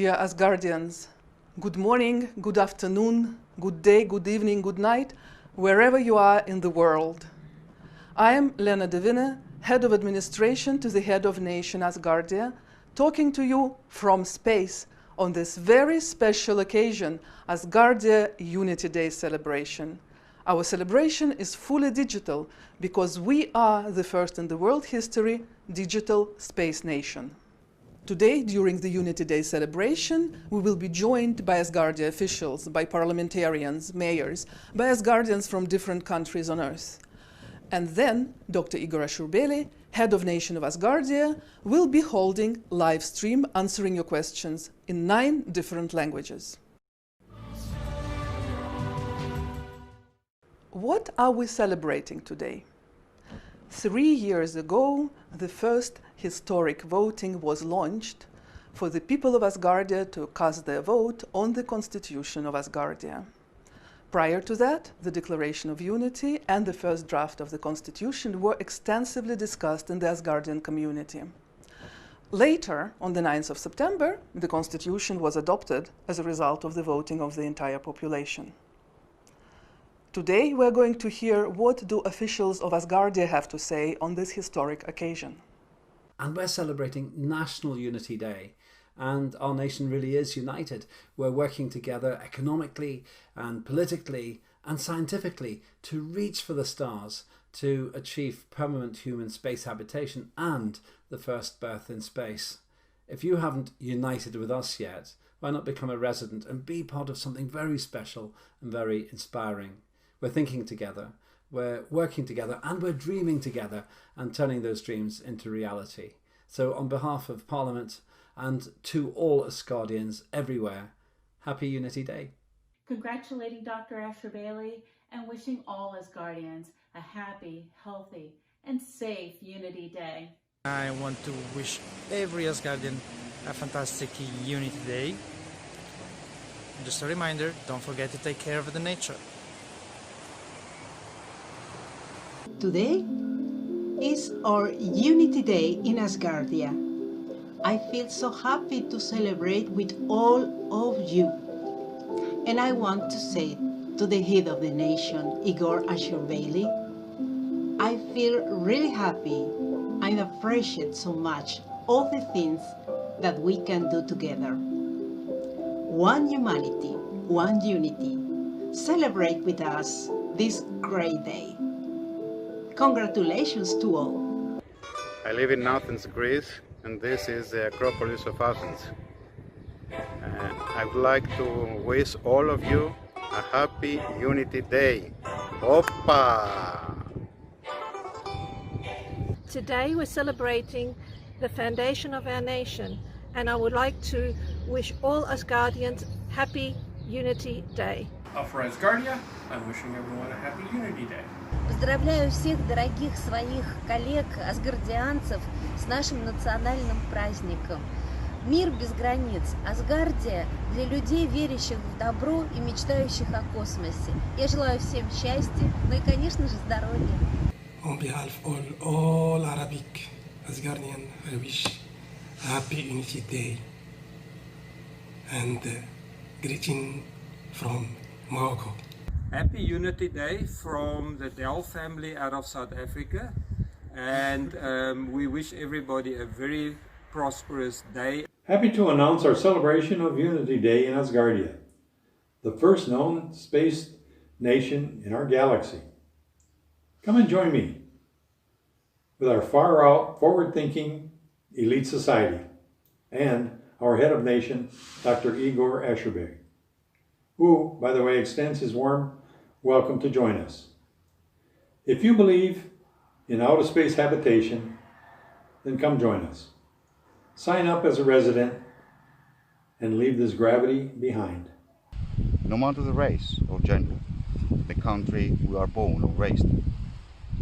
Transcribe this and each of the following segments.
Dear Asgardians, good morning, good afternoon, good day, good evening, good night, wherever you are in the world. I am Lena Devine, Head of Administration to the Head of Nation Asgardia, talking to you from space on this very special occasion, Asgardia Unity Day celebration. Our celebration is fully digital because we are the first in the world history digital space nation. Today, during the Unity Day celebration, we will be joined by Asgardia officials, by parliamentarians, mayors, by Asgardians from different countries on Earth. And then, Dr. Igor Ashurbeli, Head of Nation of Asgardia, will be holding live stream answering your questions in 9 different languages. What are we celebrating today? 3 years ago, the first historic voting was launched for the people of Asgardia to cast their vote on the Constitution of Asgardia. Prior to that, the Declaration of Unity and the first draft of the Constitution were extensively discussed in the Asgardian community. Later, on the 9th of September, the Constitution was adopted as a result of the voting of the entire population. Today, we're going to hear what do officials of Asgardia have to say on this historic occasion. And we're celebrating National Unity Day. And our nation really is united. We're working together economically and politically and scientifically to reach for the stars, to achieve permanent human space habitation and the first birth in space. If you haven't united with us yet, why not become a resident and be part of something very special and very inspiring? We're thinking together, we're working together, and we're dreaming together and turning those dreams into reality. So on behalf of Parliament and to all Asgardians everywhere, Happy Unity Day. Congratulating Dr. Ashurbeli and wishing all Asgardians a happy, healthy, and safe Unity Day. I want to wish every Asgardian a fantastic Unity Day. Just a reminder, don't forget to take care of the nature. Today is our Unity Day in Asgardia. I feel so happy to celebrate with all of you. And I want to say to the head of the nation, Igor Ashurbeli, I feel really happy. I appreciate so much all the things that we can do together. One humanity, one unity. Celebrate with us this great day. Congratulations to all. I live in Athens, Greece, and this is the Acropolis of Athens. I would like to wish all of you a happy Unity Day. Oppa! Today we're celebrating the foundation of our nation, and I would like to wish all Asgardians happy Unity Day. For Asgardia, I'm wishing everyone a happy Unity Day. Поздравляю всех дорогих своих коллег, асгардианцев, с нашим национальным праздником. Мир без границ. Асгардия для людей, верящих в добро и мечтающих о космосе. Я желаю всем счастья, ну и, конечно же, здоровья. On behalf of all Arabic Asgardian, I wish a happy Unity Day and greeting from Morocco. Happy Unity Day from the Dell family out of South Africa, and we wish everybody a very prosperous day. Happy to announce our celebration of Unity Day in Asgardia, the first known space nation in our galaxy. Come and join me with our far-out, forward-thinking elite society and our head of nation, Dr. Igor Ashurbeli, who, by the way, extends his warm welcome to join us. If you believe in outer space habitation, then come join us. Sign up as a resident and leave this gravity behind. No matter the race or gender, the country we are born or raised in,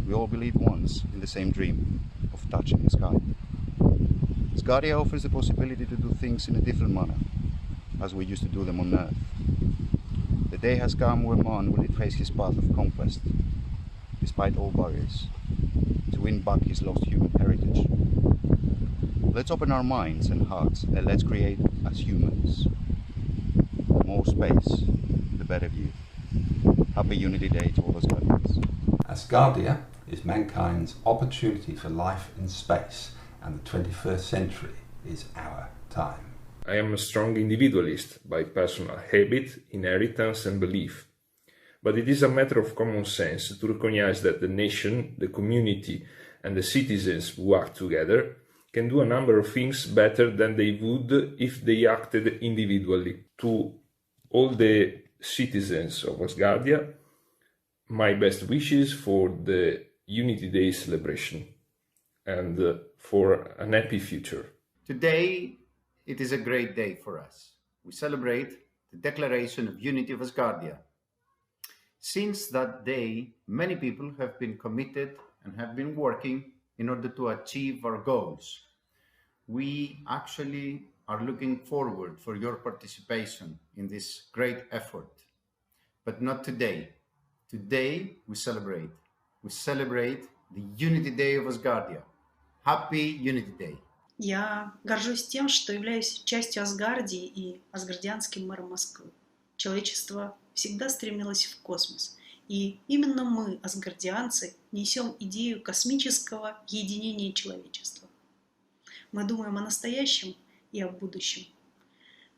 we all believe once in the same dream of touching the sky. Asgardia offers the possibility to do things in a different manner, as we used to do them on Earth. The day has come where man will retrace his path of conquest, despite all barriers, to win back his lost human heritage. Let's open our minds and hearts and let's create as humans. The more space, the better view. Happy Unity Day to all Asgardians. Asgardia is mankind's opportunity for life in space, and the 21st century is our time. I am a strong individualist by personal habit, inheritance and belief. But it is a matter of common sense to recognize that the nation, the community and the citizens who act together can do a number of things better than they would if they acted individually. To all the citizens of Asgardia, my best wishes for the Unity Day celebration and for a happy future. Today, it is a great day for us. We celebrate the Declaration of Unity of Asgardia. Since that day, many people have been committed and have been working in order to achieve our goals. We actually are looking forward for your participation in this great effort. But not today. Today, we celebrate. We celebrate the Unity Day of Asgardia. Happy Unity Day. Я горжусь тем, что являюсь частью Асгардии и асгардианским мэром Москвы. Человечество всегда стремилось в космос. И именно мы, асгардианцы, несем идею космического единения человечества. Мы думаем о настоящем и о будущем.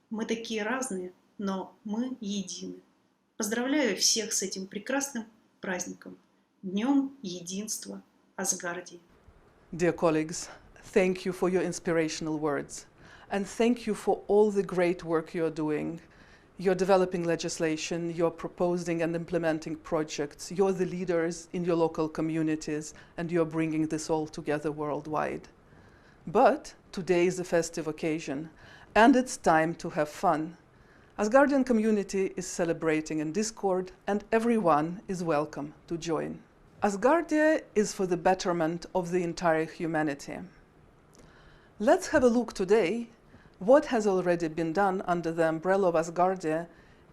Мы такие разные, но мы едины. Поздравляю всех с этим прекрасным праздником, Днем Единства Асгардии. Dear colleagues, thank you for your inspirational words, and thank you for all the great work you're doing. You're developing legislation, you're proposing and implementing projects, you're the leaders in your local communities, and you're bringing this all together worldwide. But today is a festive occasion, and it's time to have fun. Asgardian community is celebrating in Discord, and everyone is welcome to join. Asgardia is for the betterment of the entire humanity. Let's have a look today what has already been done under the umbrella of Asgardia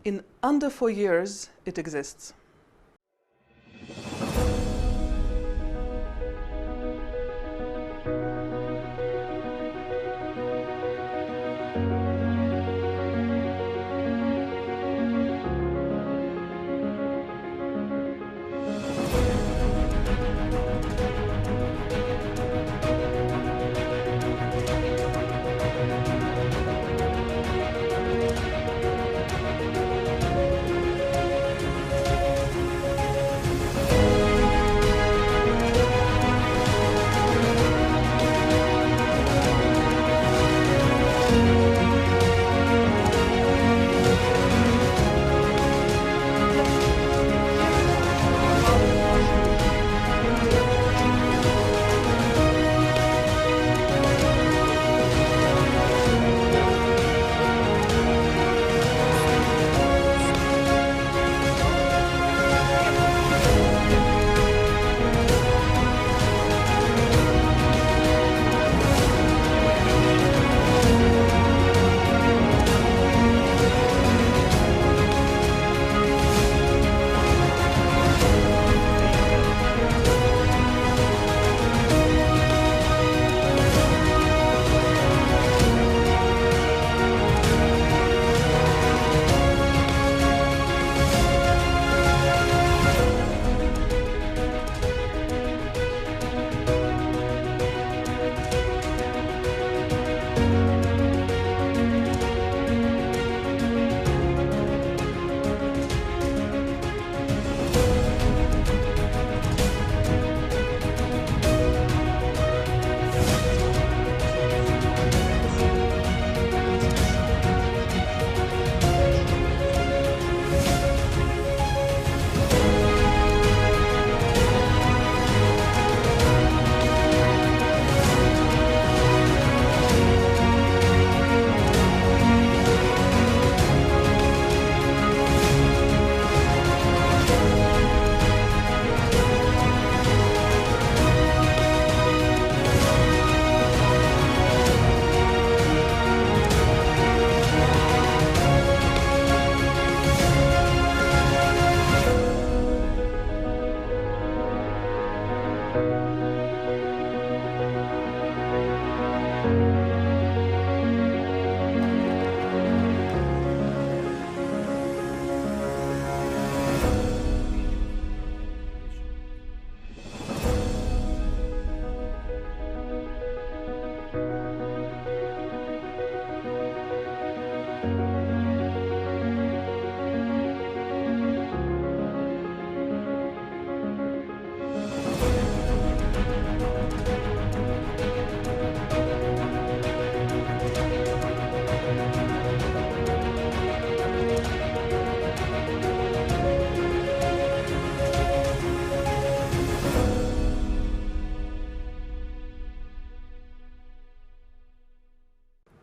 in under 4 years it exists.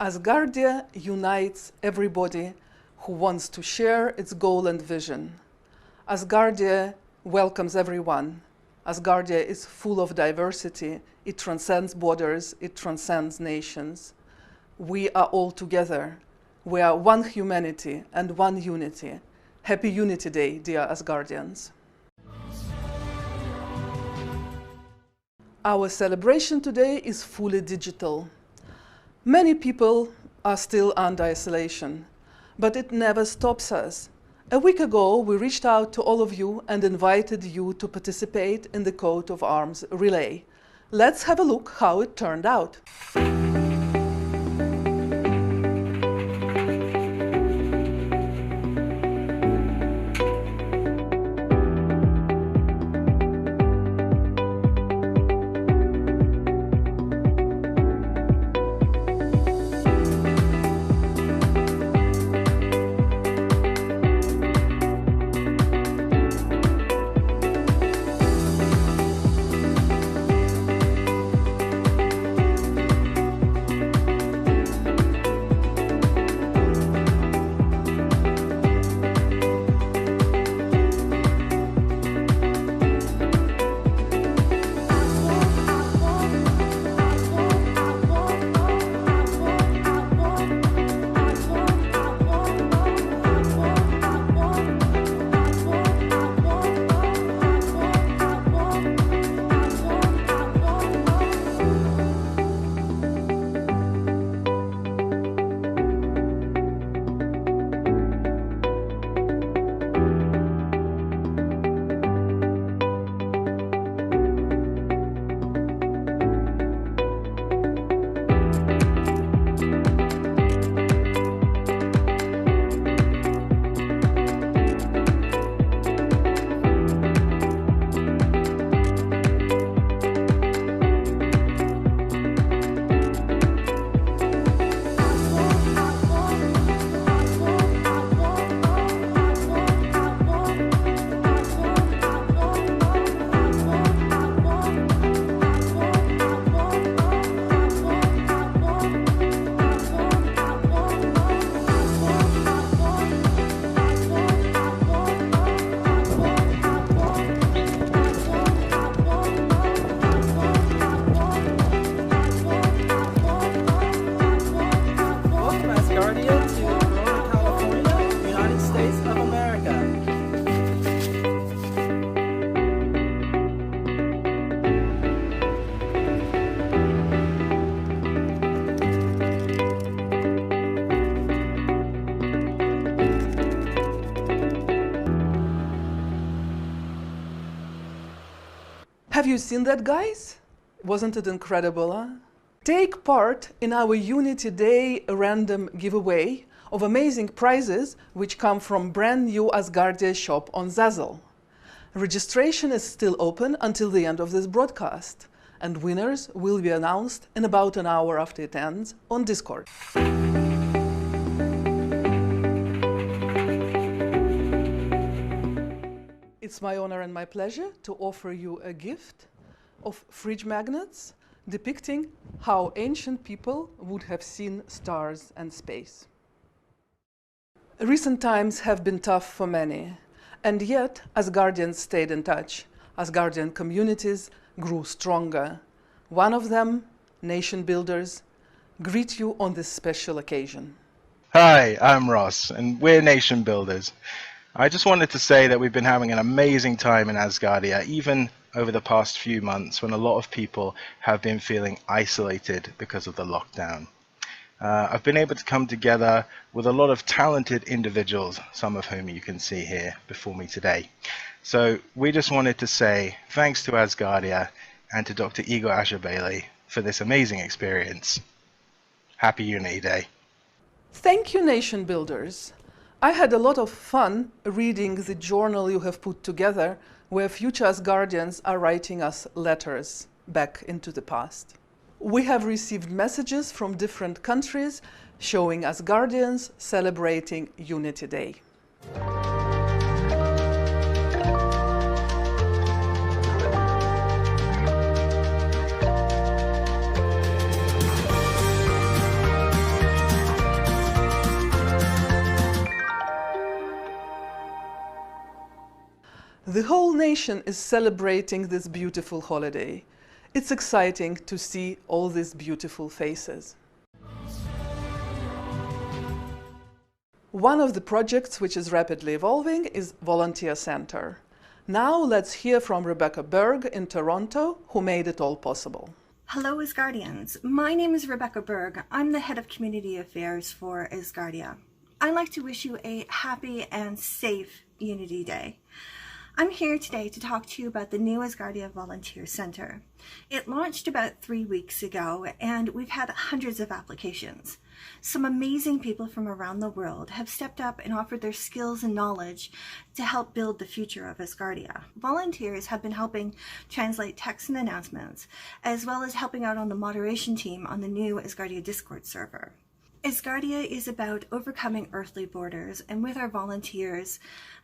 Asgardia unites everybody who wants to share its goal and vision. Asgardia welcomes everyone. Asgardia is full of diversity. It transcends borders. It transcends nations. We are all together. We are one humanity and one unity. Happy Unity Day, dear Asgardians. Our celebration today is fully digital. Many people are still under isolation, but it never stops us. A week ago, we reached out to all of you and invited you to participate in the coat of arms relay. Let's have a look how it turned out. Have you seen that, guys? Wasn't it incredible, huh? Take part in our Unity Day random giveaway of amazing prizes which come from brand new Asgardia shop on Zazzle. Registration is still open until the end of this broadcast, and winners will be announced in about an hour after it ends on Discord. It's my honor and my pleasure to offer you a gift of fridge magnets depicting how ancient people would have seen stars and space. Recent times have been tough for many, and yet Asgardians stayed in touch. Asgardian communities grew stronger. One of them, Nation Builders, greet you on this special occasion. Hi, I'm Ross, and we're Nation Builders. I just wanted to say that we've been having an amazing time in Asgardia, even over the past few months when a lot of people have been feeling isolated because of the lockdown. I've been able to come together with a lot of talented individuals, some of whom you can see here before me today. So we just wanted to say thanks to Asgardia and to Dr. Igor Ashabeli for this amazing experience. Happy Unity Day. Thank you, Nation Builders. I had a lot of fun reading the journal you have put together, where future Asgardians are writing us letters back into the past. We have received messages from different countries showing Asgardians celebrating Unity Day. The whole nation is celebrating this beautiful holiday. It's exciting to see all these beautiful faces. One of the projects which is rapidly evolving is Volunteer Center. Now let's hear from Rebecca Berg in Toronto, who made it all possible. Hello, Asgardians. My name is Rebecca Berg. I'm the head of community affairs for Asgardia. I'd like to wish you a happy and safe Unity Day. I'm here today to talk to you about the new Asgardia Volunteer Center. It launched about 3 weeks ago, and we've had hundreds of applications. Some amazing people from around the world have stepped up and offered their skills and knowledge to help build the future of Asgardia. Volunteers have been helping translate text and announcements, as well as helping out on the moderation team on the new Asgardia Discord server. Asgardia is about overcoming earthly borders, and with our volunteers,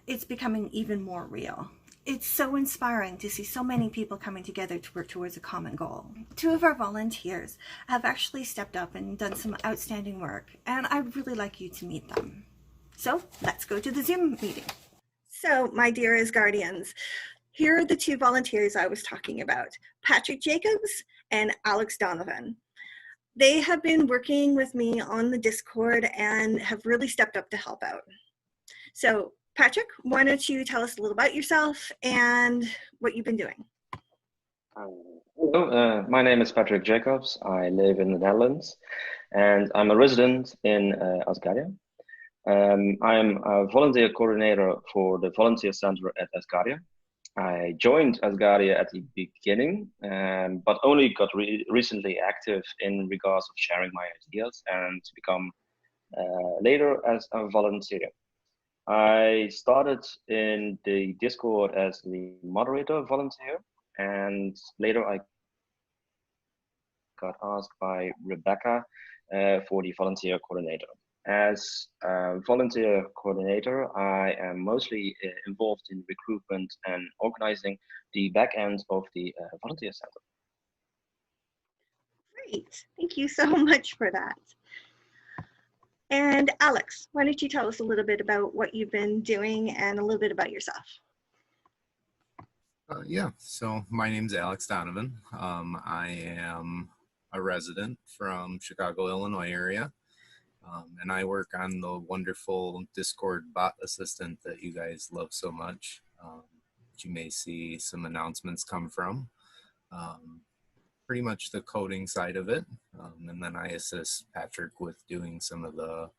it's becoming even more real. It's so inspiring to see so many people coming together to work towards a common goal. 2 of our volunteers have actually stepped up and done some outstanding work, and I'd really like you to meet them. So let's go to the Zoom meeting. So, my dear Asgardians, here are the 2 volunteers I was talking about, Patrick Jacobs and Alex Donovan. They have been working with me on the Discord and have really stepped up to help out. So, Patrick, why don't you tell us a little about yourself and what you've been doing? Hello, my name is Patrick Jacobs. I live in the Netherlands, and I'm a resident in Asgardia. I am a volunteer coordinator for the Volunteer Center at Asgardia. I joined Asgardia at the beginning, but only got recently active in regards of sharing my ideas and to become later as a volunteer. I started in the Discord as the moderator volunteer, and later I got asked by Rebecca for the volunteer coordinator. As a volunteer coordinator, I am mostly involved in recruitment and organizing the back end of the volunteer center. Great, thank you so much for that. And Alex, why don't you tell us a little bit about what you've been doing and a little bit about yourself? Yeah, so my name's Alex Donovan. I am a resident from Chicago, Illinois area, and I work on the wonderful Discord bot assistant that you guys love so much, that you may see some announcements come from. Pretty much the coding side of it, and then I assist Patrick with doing some of the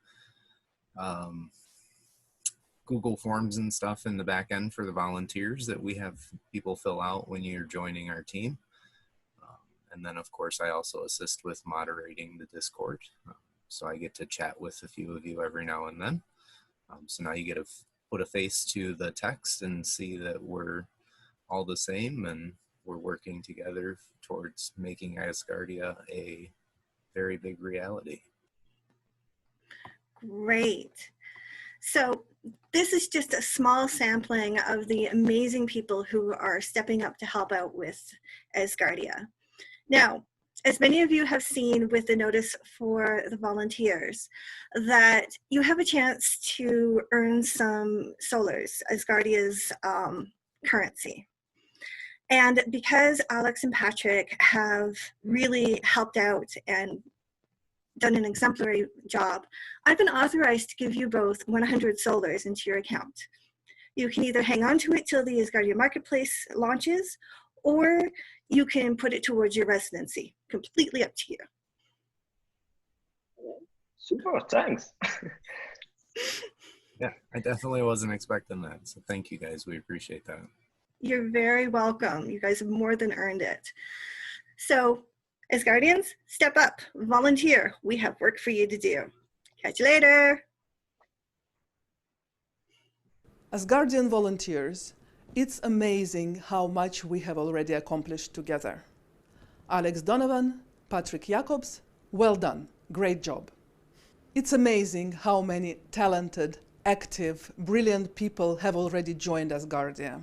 Google Forms and stuff in the back end for the volunteers that we have people fill out when you're joining our team. And then of course I also assist with moderating the Discord, so I get to chat with a few of you every now and then. So now you get to put a face to the text and see that we're all the same and we're working together towards making Asgardia a very big reality. Great. So this is just a small sampling of the amazing people who are stepping up to help out with Asgardia. Now, as many of you have seen with the notice for the volunteers, that you have a chance to earn some solars, Asgardia's currency. And because Alex and Patrick have really helped out and done an exemplary job, I've been authorized to give you both 100 solars into your account. You can either hang on to it till the Asgardia Marketplace launches, or you can put it towards your residency. Completely up to you. Super, thanks. Yeah, I definitely wasn't expecting that, so thank you guys, we appreciate that. You're very welcome. You guys have more than earned it. So, Asgardians, step up, volunteer. We have work for you to do. Catch you later. Asgardian volunteers, it's amazing how much we have already accomplished together. Alex Donovan, Patrick Jacobs, well done, great job. It's amazing how many talented, active, brilliant people have already joined Asgardia.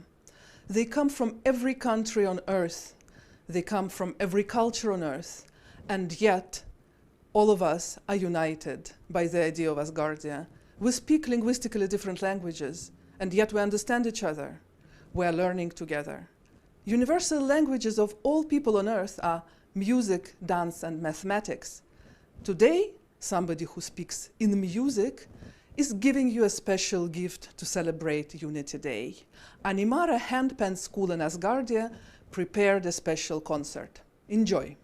They come from every country on earth. They come from every culture on earth. And yet, all of us are united by the idea of Asgardia. We speak linguistically different languages, and yet we understand each other. we're learning together. Universal languages of all people on earth are music, dance, and mathematics. Today, somebody who speaks in music is giving you a special gift to celebrate Unity Day. Animara Handpan School in Asgardia prepared a special concert. Enjoy.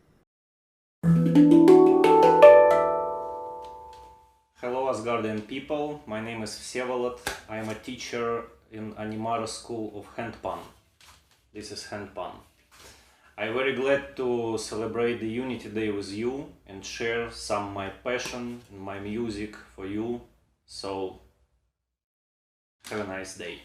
Hello Asgardian people, my name is Vsevolod. I am a teacher in Animara School of Handpan. This is Handpan. I'm very glad to celebrate the Unity Day with you and share some of my passion and my music for you. So, have a nice day.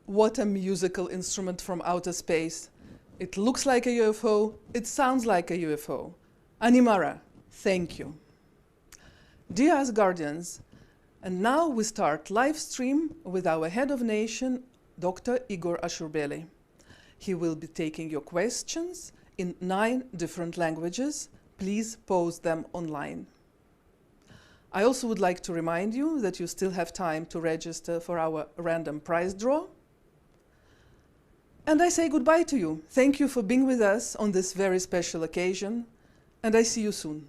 What a musical instrument from outer space. It looks like a UFO, it sounds like a UFO. Animara, thank you. Dear Asgardians, and now we start live stream with our head of nation, Dr. Igor Ashurbeli. He will be taking your questions in 9 different languages. Please post them online. I also would like to remind you that you still have time to register for our random prize draw. And I say goodbye to you. Thank you for being with us on this very special occasion, and I see you soon.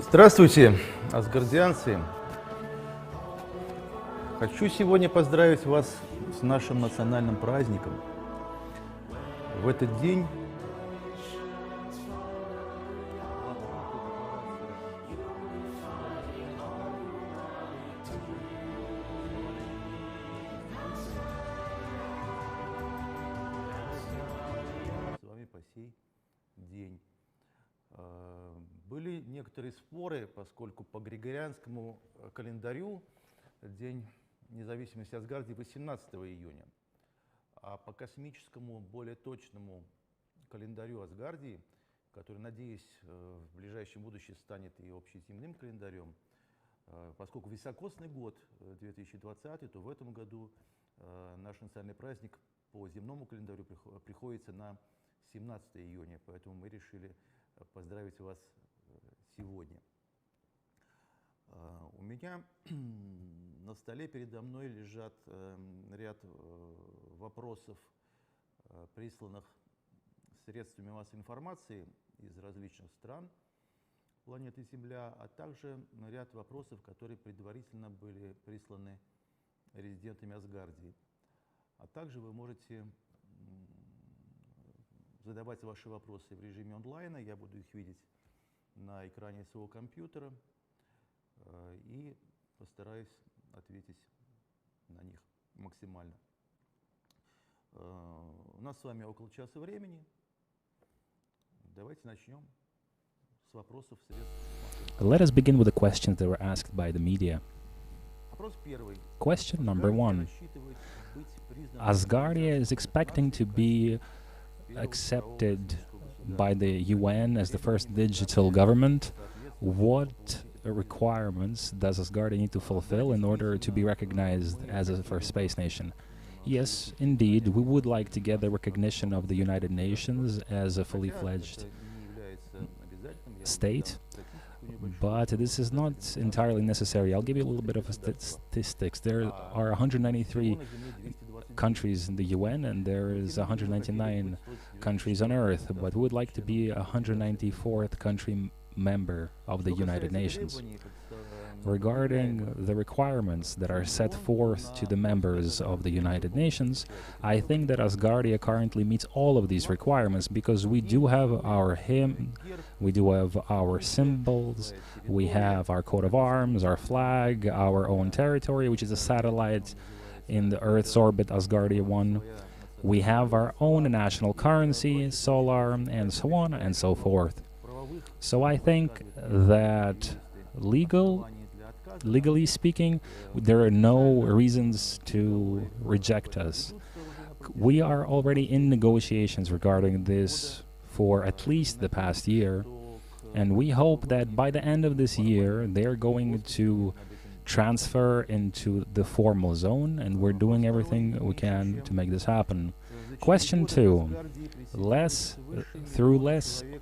Здравствуйте, асгардианцы! Хочу сегодня поздравить вас с нашим национальным праздником. В этот день с вами по сей день. Были некоторые споры, поскольку по григорианскому календарю День независимости Асгардии 18 июня, а по космическому, более точному календарю Асгардии, который, надеюсь, в ближайшем будущем станет и общеземным календарем, поскольку високосный год 2020, то в этом году наш национальный праздник по земному календарю приходится на 17 июня, поэтому мы решили поздравить вас сегодня. У меня на столе передо мной лежат ряд вопросов, присланных средствами массовой информации из различных стран планеты Земля, а также ряд вопросов, которые предварительно были присланы резидентами Асгардии. А также вы можете задавать ваши вопросы в режиме онлайна, я буду их видеть на экране своего компьютера и постараюсь ответить на них максимально. У нас с вами около часа времени. Давайте начнем с вопросов средств. Let us begin with the questions that were asked by the media. Вопрос первый. Question number one. Asgardia is expecting to be accepted by the UN as the first digital government. What requirements does Asgardia need to fulfill in order to be recognized as a first space nation? Yes, indeed, we would like to get the recognition of the United Nations as a fully fledged state, but this is not entirely necessary. I'll give you a little bit of statistics. There are 193 countries in the UN, and there is 199 countries on Earth, but we would like to be a 194th country member of the United Nations. Regarding the requirements that are set forth to the members of the United Nations, I think that Asgardia currently meets all of these requirements because we do have our hymn, we do have our symbols, we have our coat of arms, our flag, our own territory, which is a satellite in the Earth's orbit, Asgardia 1. We have our own national currency, solar, and so on and so forth. So I think that legally speaking, there are no reasons to reject us. We are already in negotiations regarding this for at least the past year, and we hope that by the end of this year they're going to transfer into the formal zone, and we're doing everything we can to make this happen. Question 2.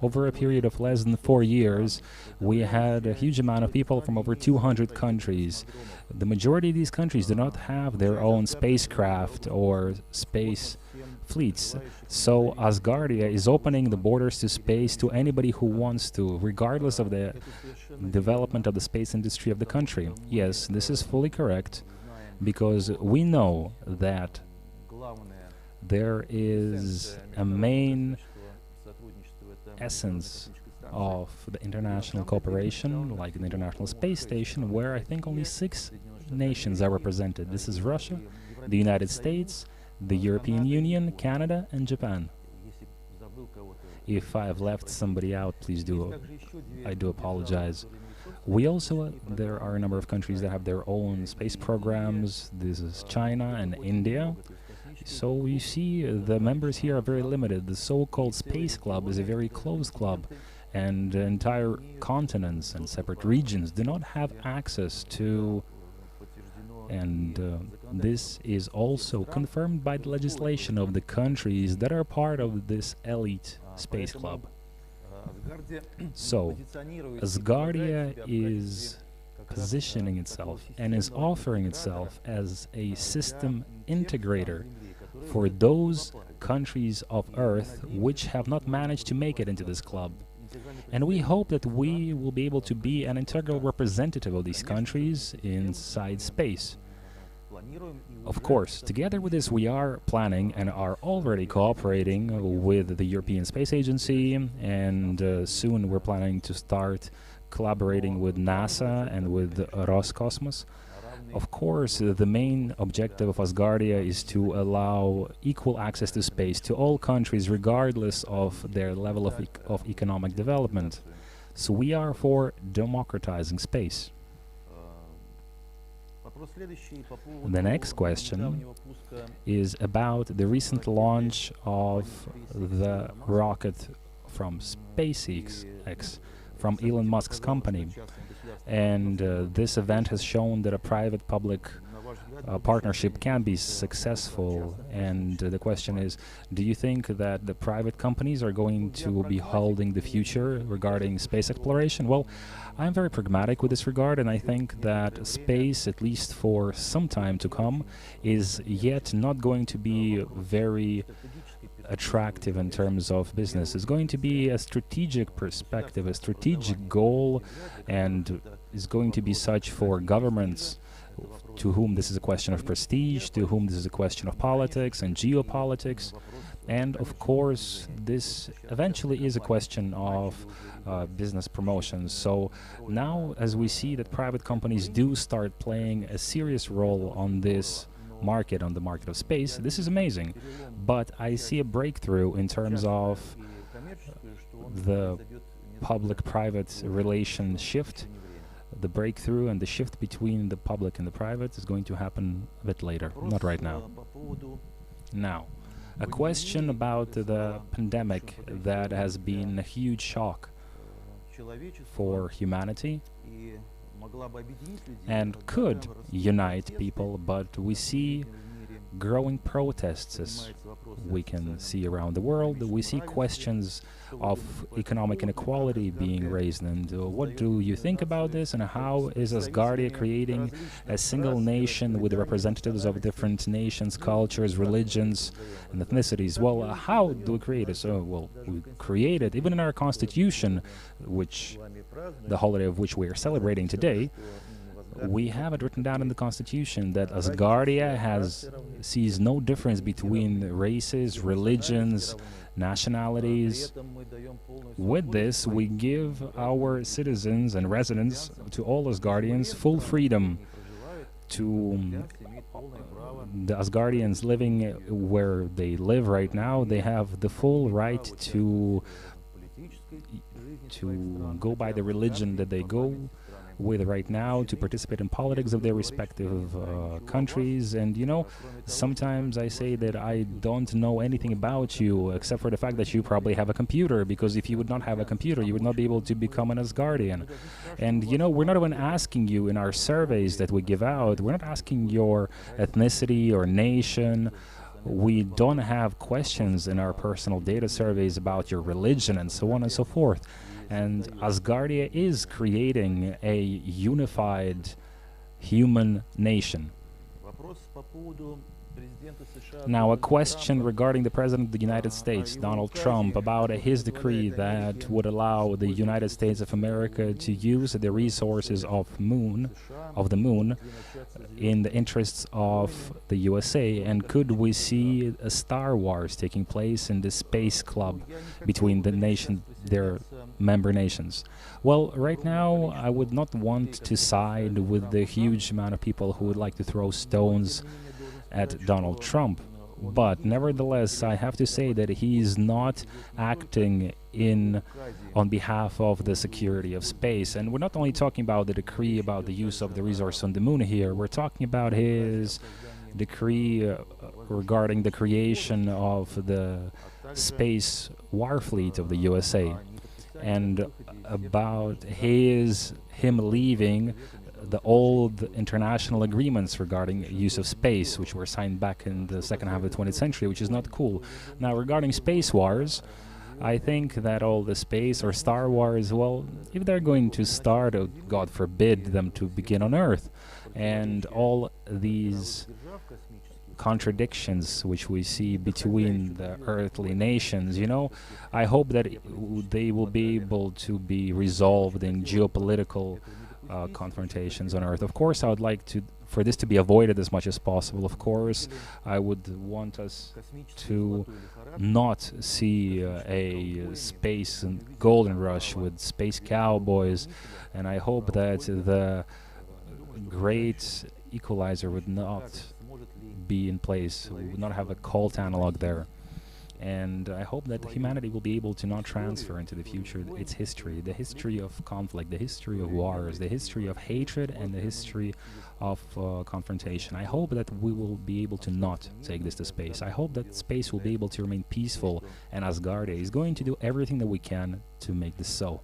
Over a period of less than 4 years, we had a huge amount of people from over 200 countries. The majority of these countries do not have their own spacecraft or space fleets. So Asgardia is opening the borders to space to anybody who wants to, regardless of the development of the space industry of the country. Yes, this is fully correct, because we know that there is a main essence of the international cooperation, like the International Space Station, where I think only 6 nations are represented. This is Russia, the United States, the European Union, Canada, and Japan. If I have left somebody out, please I do apologize. There are a number of countries that have their own space programs. This is China and India. So you see, the members here are very limited. The so-called Space Club is a very closed club, and entire continents and separate regions do not have access to, and this is also confirmed by the legislation of the countries that are part of this elite space club. So, Asgardia is positioning itself and is offering itself as a system integrator for those countries of Earth which have not managed to make it into this club. And we hope that we will be able to be an integral representative of these countries inside space. Of course, together with this, we are planning and are already cooperating with the European Space Agency, and soon we're planning to start collaborating with NASA and with Roscosmos. Of course, the main objective of Asgardia is to allow equal access to space to all countries, regardless of their level of economic development. So we are for democratizing space. The next question is about the recent launch of the rocket from SpaceX, from Elon Musk's company. And this event has shown that a private-public partnership can be successful. And the question is, do you think that the private companies are going to be holding the future regarding space exploration? Well, I'm very pragmatic with this regard, and I think that space, at least for some time to come, is yet not going to be very attractive in terms of business. It's going to be a strategic perspective, a strategic goal, and is going to be such for governments to whom this is a question of prestige, to whom this is a question of politics and geopolitics. And of course, this eventually is a question of business promotions. So now, as we see that private companies do start playing a serious role on this market, on the market of space, this is amazing. But I see a breakthrough in terms of the public-private relation shift. The breakthrough and the shift between the public and the private is going to happen a bit later, not right now. Now, a question about the pandemic that has been a huge shock for humanity and could unite people, but we see growing protests, as we can see around the world. We see questions of economic inequality being raised. And what do you think about this, and how is Asgardia creating a single nation with representatives of different nations, cultures, religions, and ethnicities? Well, how do we create it? So, well, we create it even in our constitution, which the holiday of which we are celebrating today. We have it written down in the Constitution that Asgardia sees no difference between races, religions, nationalities. With this, we give our citizens and residents, to all Asgardians, full freedom. To the Asgardians living where they live right now, they have the full right to go by the religion that they go with right now, to participate in politics of their respective countries. And, you know, sometimes I say that I don't know anything about you except for the fact that you probably have a computer, because if you would not have a computer, you would not be able to become an Asgardian. And, you know, we're not even asking you in our surveys that we give out, we're not asking your ethnicity or nation. We don't have questions in our personal data surveys about your religion and so on and so forth. And Asgardia is creating a unified human nation. Now, a question regarding the President of the United States, Donald Trump, about his decree that would allow the United States of America to use the resources of the moon in the interests of the USA. And could we see a Star Wars taking place in the space club between their member nations? Well, right now, I would not want to side with the huge amount of people who would like to throw stones at Donald Trump, but nevertheless, I have to say that he is not acting on behalf of the security of space. And we're not only talking about the decree about the use of the resource on the moon here, we're talking about his decree regarding the creation of the space war fleet of the USA, and about him leaving the old international agreements regarding use of space, which were signed back in the second half of the 20th century, which is not cool. Now, regarding space wars, I think that all the space or Star Wars, well, if they're going to start, God forbid them to begin on Earth, and all these contradictions which we see between the earthly nations, you know, I hope that they will be able to be resolved in geopolitical confrontations on Earth. Of course, I would like for this to be avoided as much as possible. Of course, I would want us to not see a space and golden rush with space cowboys, and I hope that the great equalizer would not be in place. We would not have a cult analog there. And I hope that humanity will be able to not transfer into the future its history, the history of conflict, the history of wars, the history of hatred, and the history of confrontation. I hope that we will be able to not take this to space. I hope that space will be able to remain peaceful, and Asgardia is going to do everything that we can to make this so.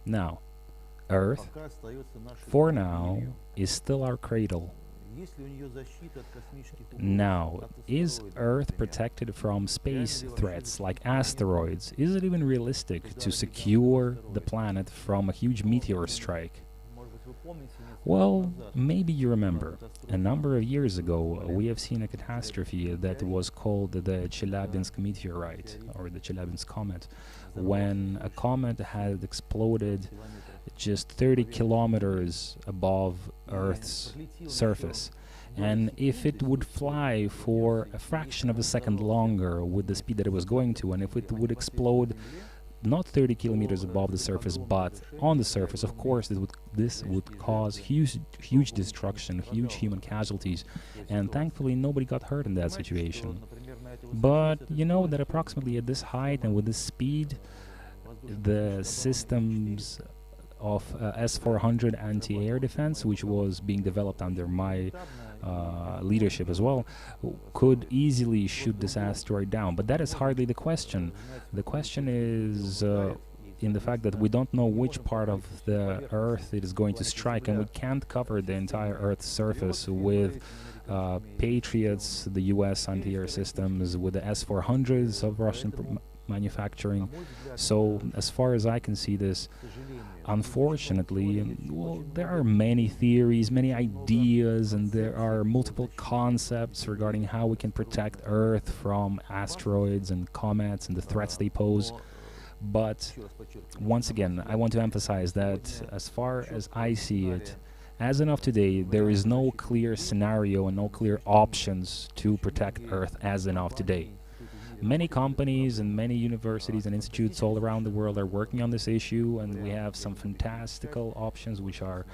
Now, Earth, for now, is still our cradle. Now, is Earth protected from space threats like asteroids? Is it even realistic to secure the planet from a huge meteor strike? Well, maybe you remember, a number of years ago we have seen a catastrophe that was called the Chelyabinsk meteorite, or the Chelyabinsk comet, when a comet had exploded just 30 kilometers above Earth's surface. And if it would fly for a fraction of a second longer with the speed that it was going to, and if it would explode not 30 kilometers above the surface, but on the surface, of course, this would cause huge destruction, huge human casualties, and thankfully nobody got hurt in that situation. But you know that approximately at this height and with this speed, the systems of S-400 anti-air defense, which was being developed under my leadership as well, could easily shoot this asteroid down. But that is hardly the question. The question is in the fact that we don't know which part of the Earth it is going to strike, and we can't cover the entire Earth's surface with Patriots, the US anti-air systems, with the S-400s of Russian manufacturing. So as far as I can see this, unfortunately, well, there are many theories, many ideas, and there are multiple concepts regarding how we can protect Earth from asteroids and comets and the threats they pose. But once again, I want to emphasize that as far as I see it, as of today, there is no clear scenario and no clear options to protect Earth as of today. Many companies and many universities and institutes all around the world are working on this issue, and we have some fantastical options which are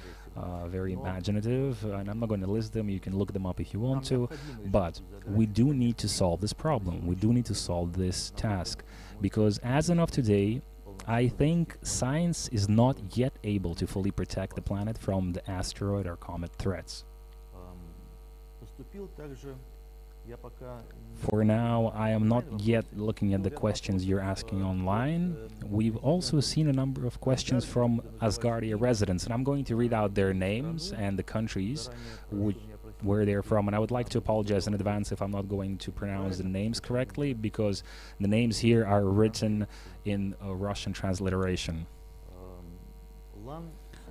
very imaginative, and I'm not going to list them. You can look them up if you want to, but we do need to solve this problem. We do need to solve this task, because as of today, I think science is not yet able to fully protect the planet from the asteroid or comet threats. For now, I am not yet looking at the questions you're asking online. We've also seen a number of questions from Asgardia residents, and I'm going to read out their names and the countries where they're from. And I would like to apologize in advance if I'm not going to pronounce the names correctly, because the names here are written in a Russian transliteration.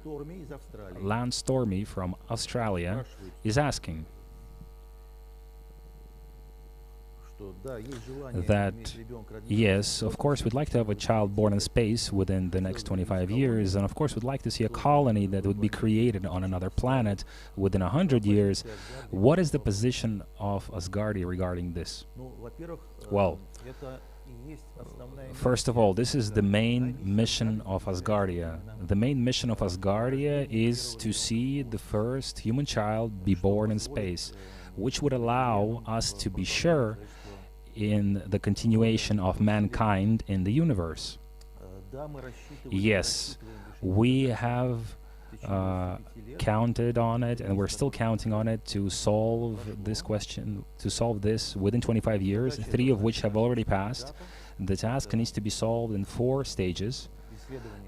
Landstormy from Australia is asking that, yes, of course, we'd like to have a child born in space within the next 25 years, and of course we'd like to see a colony that would be created on another planet within 100 years. What is the position of Asgardia regarding this? Well, first of all, this is the main mission of Asgardia. The main mission of Asgardia is to see the first human child be born in space, which would allow us to be sure in the continuation of mankind in the universe. Yes, we have counted on it, and we're still counting on it to solve this question, to solve this within 25 years, 3 of which have already passed. The task needs to be solved in 4 stages,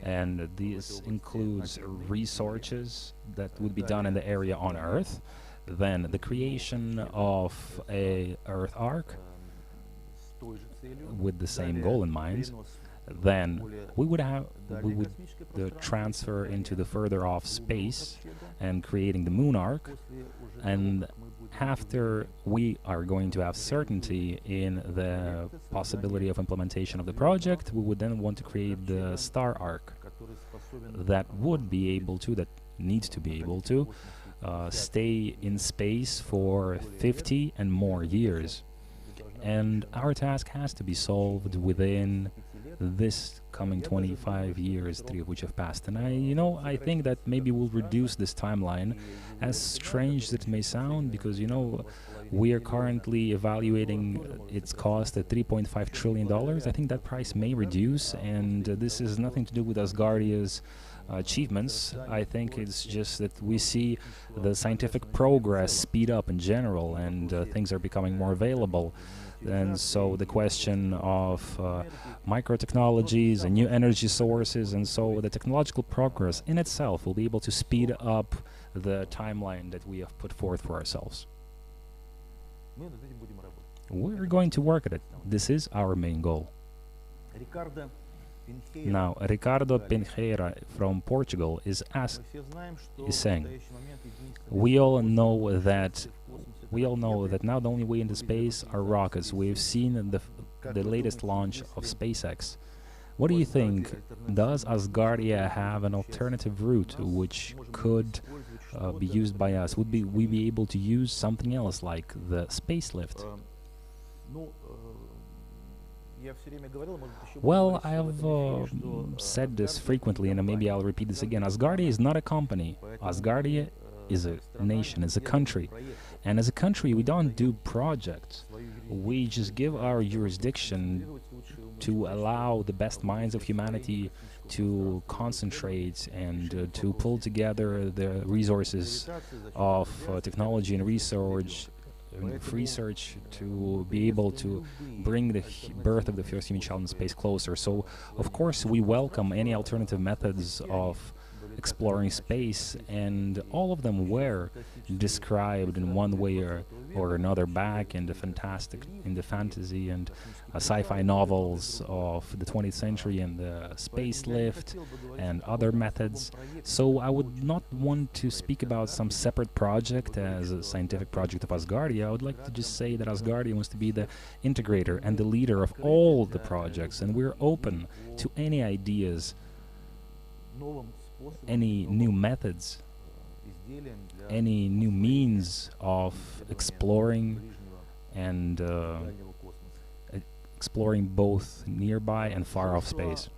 and this includes researches that would be done in the area on Earth, then the creation of a Earth arc with the same goal in mind. Then we would transfer into the further off space and creating the moon arc, and after we are going to have certainty in the possibility of implementation of the project, we would then want to create the star arc that would be able to, that needs to be able to, stay in space for 50 and more years. And our task has to be solved within this coming 25 years, 3 of which have passed. And I think that maybe we'll reduce this timeline, as strange as it may sound, because, we are currently evaluating its cost at $3.5 trillion. I think that price may reduce, and this has nothing to do with Asgardia's achievements. I think it's just that we see the scientific progress speed up in general, and things are becoming more available. And so the question of microtechnologies and new energy sources, and so the technological progress in itself will be able to speed up the timeline that we have put forth for ourselves. We're going to work at it. This is our main goal. Now, Ricardo Pinheira from Portugal is saying, we all know that now the only way into space are rockets. We've seen the latest launch of SpaceX. What do you think? Does Asgardia have an alternative route which could be used by us? Would we be able to use something else like the space lift? Well, I have said this frequently, and maybe I'll repeat this again. Asgardia is not a company. Asgardia is a nation, is a country. And as a country, we don't do projects. We just give our jurisdiction to allow the best minds of humanity to concentrate and to pull together the resources of technology and research to be able to bring the birth of the first human child in space closer. So, of course, we welcome any alternative methods of exploring space, and all of them were described in one way or another back in the fantasy and sci-fi novels of the 20th century, and the space lift and other methods. So I would not want to speak about some separate project as a scientific project of Asgardia. I would like to just say that Asgardia wants to be the integrator and the leader of all the projects, and we're open to any ideas, any new methods, any new means of exploring and exploring both nearby and far off space.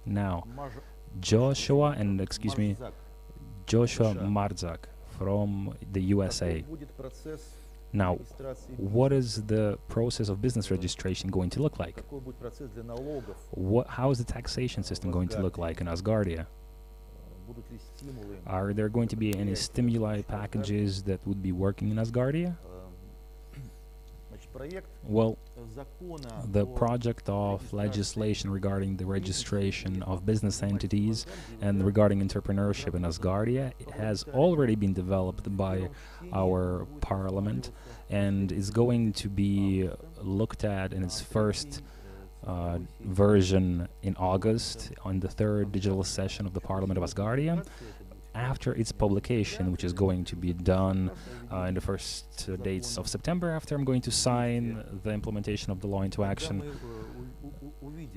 Now, Joshua Marzak from the USA. Now, what is the process of business registration going to look like? How is the taxation system going to look like in Asgardia? Are there going to be any stimuli packages that would be working in Asgardia? Well, the project of legislation regarding the registration of business entities and regarding entrepreneurship in Asgardia has already been developed by our parliament and is going to be looked at in its first version in August on the 3rd digital session of the Parliament of Asgardia. After its publication, which is going to be done in the first dates of September, after I'm going to sign the implementation of the law into action,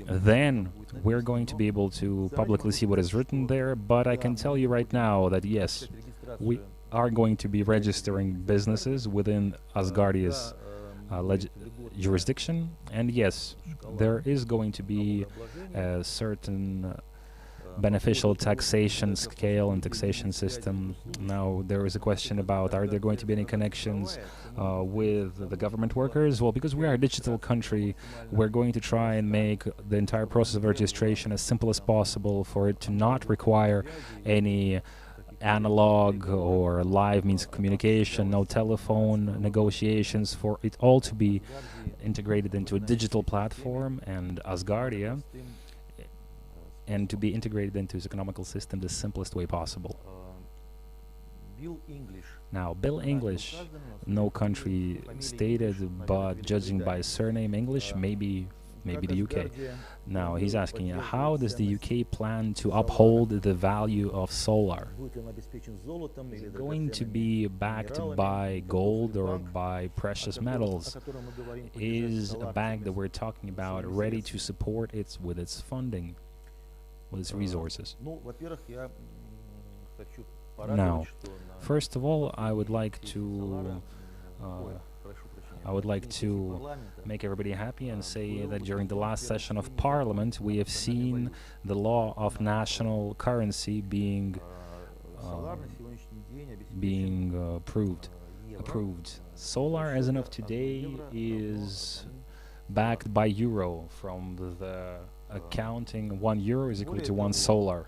then we're going to be able to publicly see what is written there. But I can tell you right now that yes, we are going to be registering businesses within Asgardia's jurisdiction, and yes, there is going to be a certain beneficial taxation scale and taxation system. Now, there is a question about, are there going to be any connections with the government workers? Well, because we are a digital country, we're going to try and make the entire process of registration as simple as possible for it to not require any analog or live means of communication, no telephone negotiations, for it all to be integrated into a digital platform and Asgardia, and to be integrated into its economical system the simplest way possible. Now, Bill English, no country stated, but judging by surname English, maybe maybe the UK. Now, he's asking, how does the UK plan to uphold the value of solar? Is it going to be backed by gold or by precious metals? Is a bank that we're talking about ready to support it with its funding, with its resources? Now, first of all, I would like to make everybody happy and say that during the last session of Parliament, we have seen the law of national currency being approved. Solar, as of today, is backed by euro. From the accounting, 1 euro is equal to 1 solar.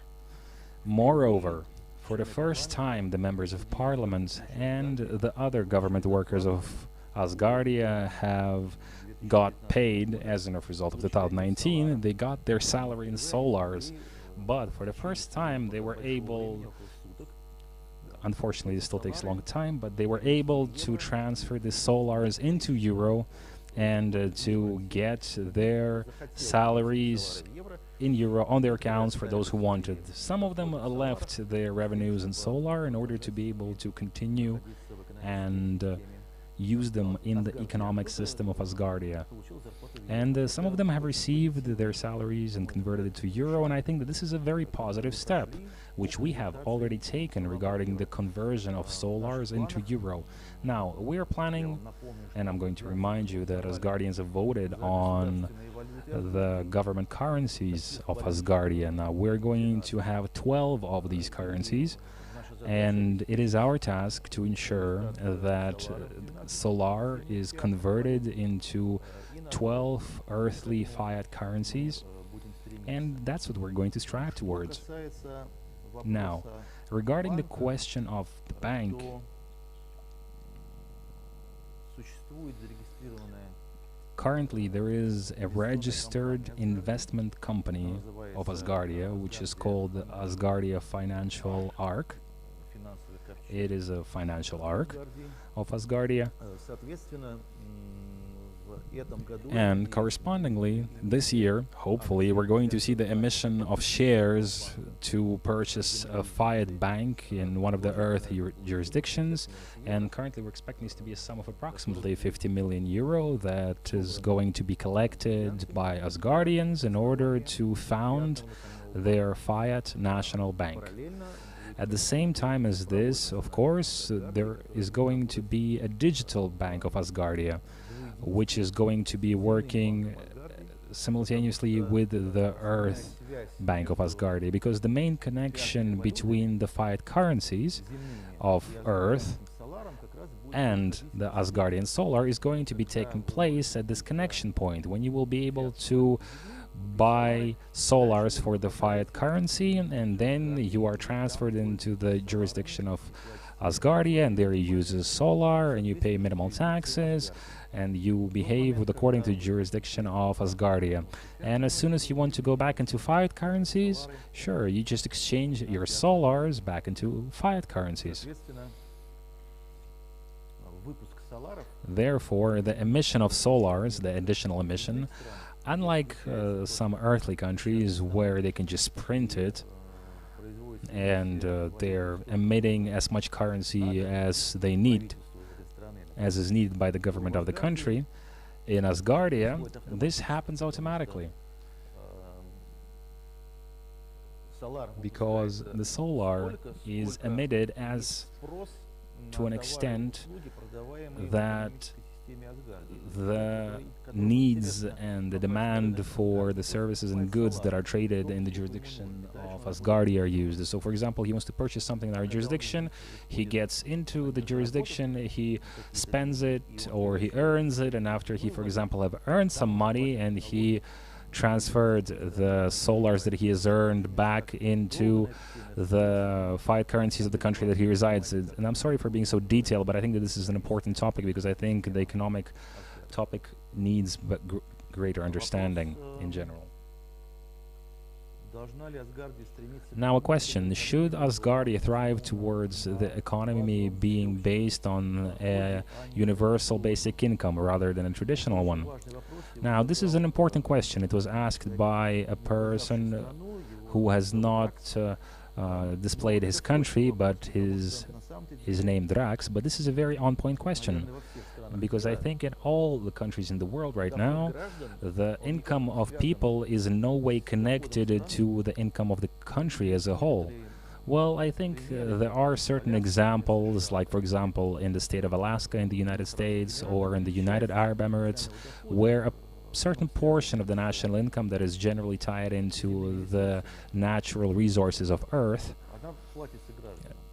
Moreover, for the first time, the members of Parliament and the other government workers of Asgardia have got paid as a result of 2019. They got their salary in solars, but for the first time they were able, unfortunately it still takes a long time, but they were able to transfer the solars into euro and to get their salaries in euro on their accounts for those who wanted. Some of them left their revenues in solar in order to be able to continue and use them in the economic system of Asgardia. And some of them have received their salaries and converted it to euro, and I think that this is a very positive step, which we have already taken regarding the conversion of solars into euro. Now, we are planning, and I'm going to remind you that Asgardians have voted on the government currencies of Asgardia. Now, we're going to have 12 of these currencies, and it is our task to ensure that solar is converted into 12 earthly fiat currencies, and that's what we're going to strive towards. Now, regarding the question of the bank, currently there is a registered investment company of Asgardia, which is called Asgardia Financial Arc. It is a financial arc of Asgardia. And correspondingly, this year, hopefully, we're going to see the emission of shares to purchase a fiat bank in one of the Earth jurisdictions. And currently, we're expecting this to be a sum of approximately 50 million euro that is going to be collected by Asgardians in order to found their fiat national bank. At the same time as this, of course, there is going to be a digital bank of Asgardia, which is going to be working simultaneously with the Earth Bank of Asgardia, because the main connection between the fiat currencies of Earth and the Asgardian Solar is going to be taking place at this connection point, when you will be able to buy solars for the fiat currency, and then you are transferred into the jurisdiction of Asgardia, and there you use solar, and you pay minimal taxes, and you behave according to the jurisdiction of Asgardia. And as soon as you want to go back into fiat currencies, sure, you just exchange your solars back into fiat currencies. Therefore, the emission of solars, the additional emission, unlike some earthly countries where they can just print it and they're emitting as much currency as they need, as is needed by the government of the country, in Asgardia, this happens automatically. Because the solar is emitted as to an extent that the needs and the demand for the services and goods that are traded in the jurisdiction of Asgardia are used. So, for example, he wants to purchase something in our jurisdiction, he gets into the jurisdiction, he spends it or he earns it, and after he, for example, have earned some money and he transferred the solars that he has earned back into the fiat currencies of the country that he resides in. And I'm sorry for being so detailed, but I think that this is an important topic, because I think the economic topic needs greater understanding in general. Now a question: should Asgardia thrive towards the economy being based on a universal basic income rather than a traditional one? Now, this is an important question. It was asked by a person who has not displayed his country, but his name Drax. But this is a very on-point question, because I think in all the countries in the world right now, the income of people is in no way connected to the income of the country as a whole. Well, I think there are certain examples, like for example in the state of Alaska in the United States or in the United Arab Emirates, where a certain portion of the national income that is generally tied into the natural resources of Earth,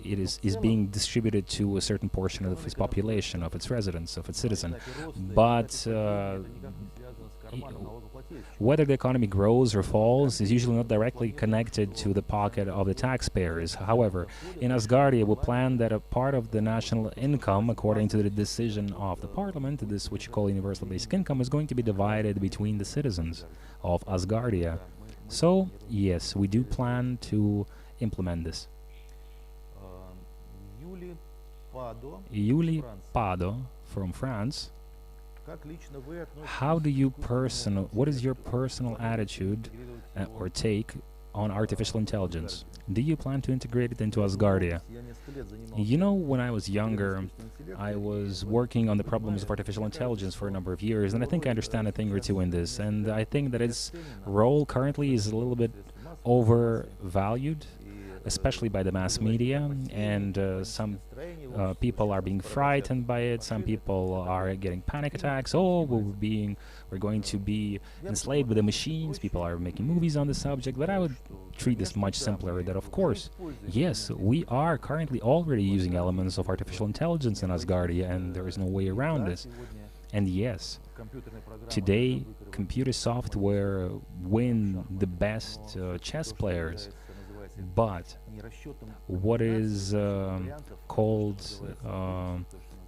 it is being distributed to a certain portion of its population, of its residents, of its citizen. But whether the economy grows or falls is usually not directly connected to the pocket of the taxpayers. However, in Asgardia, we plan that a part of the national income, according to the decision of the parliament, this which you call universal basic income, is going to be divided between the citizens of Asgardia. So, yes, we do plan to implement this. Yuli Pado from France. What is your personal attitude or take on artificial intelligence? Do you plan to integrate it into Asgardia? You know, when I was younger, I was working on the problems of artificial intelligence for a number of years, and I think I understand a thing or two in this, and I think that its role currently is a little bit overvalued, especially by the mass media, and some people are being frightened by it. Some people are getting panic attacks. Oh, we're going to be enslaved with the machines. People are making movies on the subject, but I would treat this much simpler. That of course, yes, we are currently already using elements of artificial intelligence in Asgardia, and there is no way around this. And yes, today computer software win the best chess players. But what is called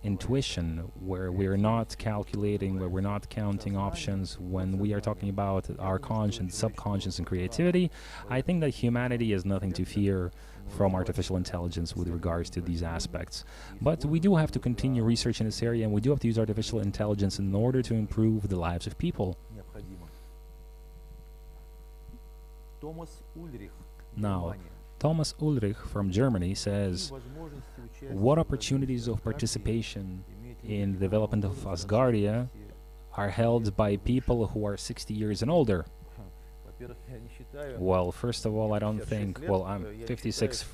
intuition, where we're not calculating, where we're not counting options, when we are talking about our conscience, subconscious, and creativity, I think that humanity has nothing to fear from artificial intelligence with regards to these aspects. But we do have to continue research in this area, and we do have to use artificial intelligence in order to improve the lives of people. Now, Thomas Ulrich from Germany says, what opportunities of participation in the development of Asgardia are held by people who are 60 years and older? Well, first of all, I don't think, well, I'm 56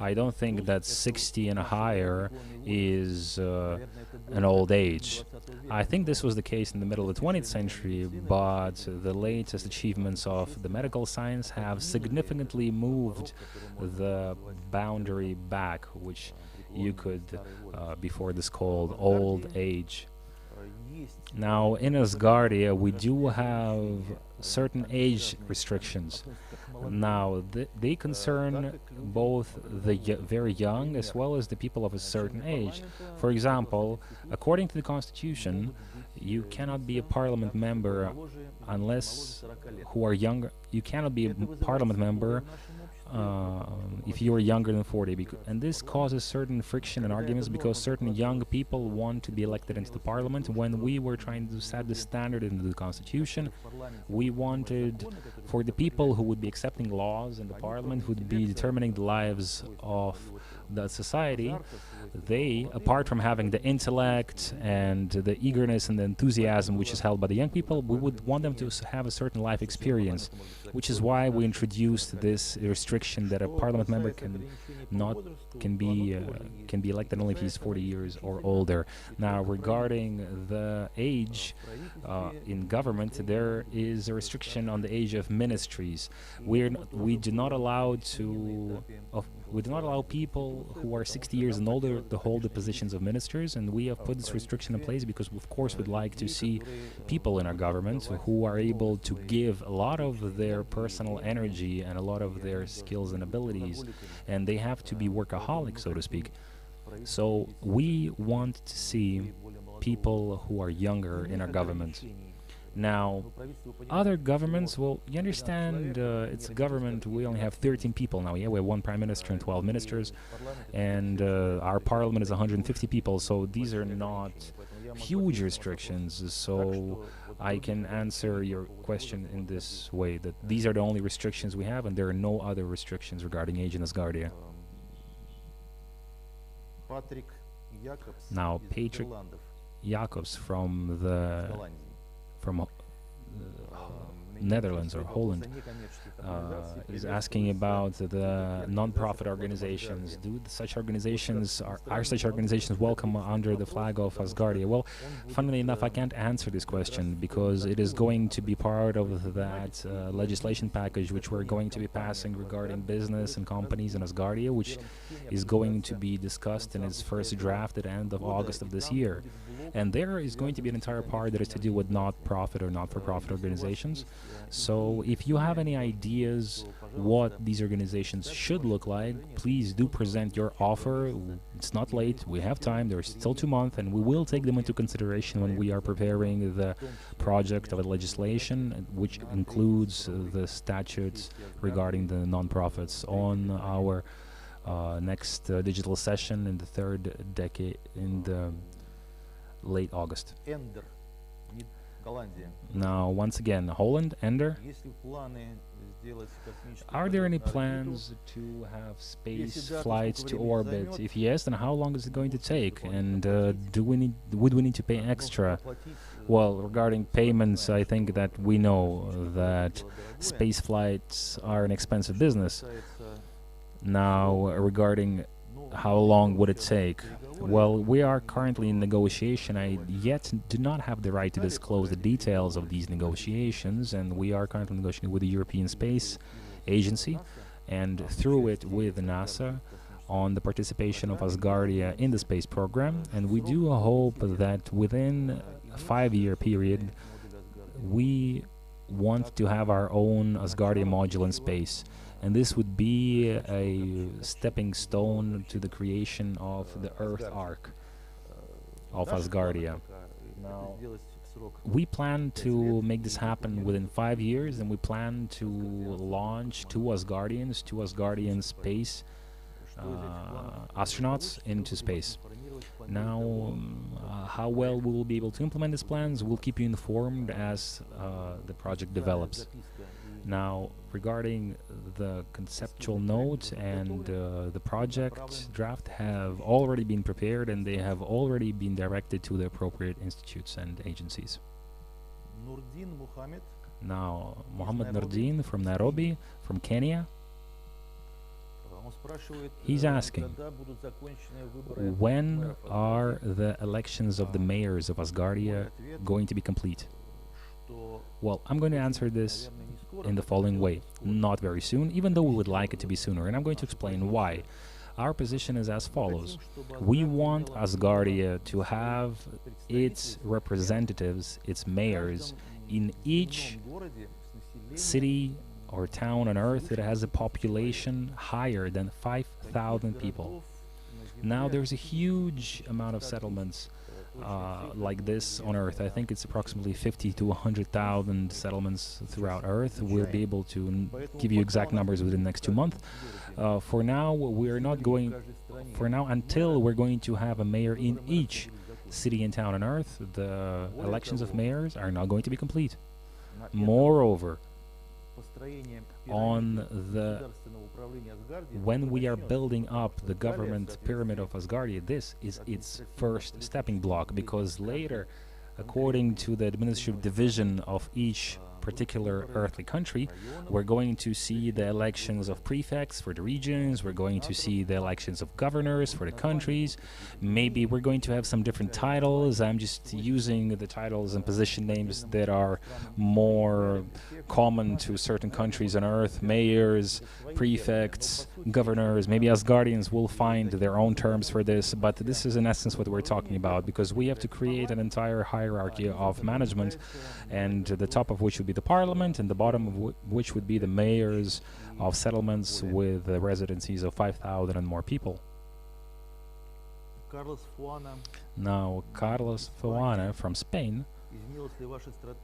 I don't think that 60 and higher is an old age. I think this was the case in the middle of the 20th century, but the latest achievements of the medical science have significantly moved the boundary back, which you could, before this called old age. Now, in Asgardia, we do have certain age restrictions. Now, they concern both the very young as well as the people of a certain age. For example, according to the Constitution, you cannot be a parliament member unless who are younger. You cannot be a parliament member if you are younger than 40, and this causes certain friction and arguments because certain young people want to be elected into the parliament. When we were trying to set the standard into the constitution, we wanted for the people who would be accepting laws in the parliament, who would be determining the lives of the society, they, apart from having the intellect and the eagerness and the enthusiasm which is held by the young people, we would want them to have a certain life experience, which is why we introduced this restriction that a parliament member can be elected only if he's 40 years or older. Now, regarding the age in government, there is a restriction on the age of ministries. We do not allow people who are 60 years and older to hold the positions of ministers, and we have put this restriction in place because, of course, we'd like to see people in our government who are able to give a lot of their personal energy and a lot of their skills and abilities, and they have to be workaholics, so to speak. So we want to see people who are younger in our government. Now, other governments, well, you understand, it's a government, we only have 13 people now, yeah, we have one prime minister and 12 ministers, and our parliament is 150 people, so these are not huge restrictions. So I can answer your question in this way, that these are the only restrictions we have, and there are no other restrictions regarding Age in Asgardia. Now, Patrick Jacobs from Netherlands or Holland is asking about the non-profit organizations. Are such organizations welcome under the flag of Asgardia? Well, funnily enough, I can't answer this question because it is going to be part of that legislation package which we're going to be passing regarding business and companies in Asgardia, which is going to be discussed in its first draft at the end of August of this year. And there is going to be an entire part that is to do with not-profit or not-for-profit organizations. So if you have any ideas what these organizations should look like, please do present your offer. It's not late, we have time, there's still 2 months, and we will take them into consideration when we are preparing the project of legislation, which includes the statutes regarding the non-profits on our next digital session in the third decade, in the late August. Now, once again, Holland, Ender. Are there any plans to have space flights to orbit? If yes, then how long is it going to take? And would we need to pay extra? Well, regarding payments, I think that we know that space flights are an expensive business. Now, regarding how long would it take? Well, we are currently in negotiation. I yet do not have the right to disclose the details of these negotiations, and we are currently negotiating with the European Space Agency and through it with NASA on the participation of Asgardia in the space program. And we do hope that within a 5-year period we want to have our own Asgardia module in space. And this would be a stepping stone to the creation of the Earth Arc of Asgardia. Now, we plan to make this happen within 5 years, and we plan to launch two Asgardian space astronauts into space. Now, how well we will be able to implement these plans, we'll keep you informed as the project develops. Now, regarding the conceptual note and the project draft have already been prepared, and they have already been directed to the appropriate institutes and agencies. Now, Mohammed Nurdin from Nairobi, from Kenya, he's asking, when are the elections of the mayors of Asgardia going to be complete? Well, I'm going to answer this in the following way. Not very soon, even though we would like it to be sooner, and I'm going to explain why. Our position is as follows. We want Asgardia to have its representatives, its mayors, in each city or town on Earth that has a population higher than 5,000 people. Now, there's a huge amount of settlements like this on Earth. I think it's approximately 50 to 100,000 settlements throughout Earth. We'll be able to give you exact numbers within the next 2 months. For now, we're not going. For now, until we're going to have a mayor in each city and town on Earth, the elections of mayors are not going to be complete. Moreover, when we are building up the government pyramid of Asgardia, this is its first stepping block, because later, according to the administrative division of each particular earthly country, we're going to see the elections of prefects for the regions, we're going to see the elections of governors for the countries, maybe we're going to have some different titles. I'm just using the titles and position names that are more common to certain countries on Earth: mayors, prefects, governors. Maybe Asgardians will find their own terms for this, but this is in essence what we're talking about, because we have to create an entire hierarchy of management, and the top of which would be the parliament, and the bottom of which would be the mayors of settlements with residencies of 5,000 and more people. Now, Carlos Fuana from Spain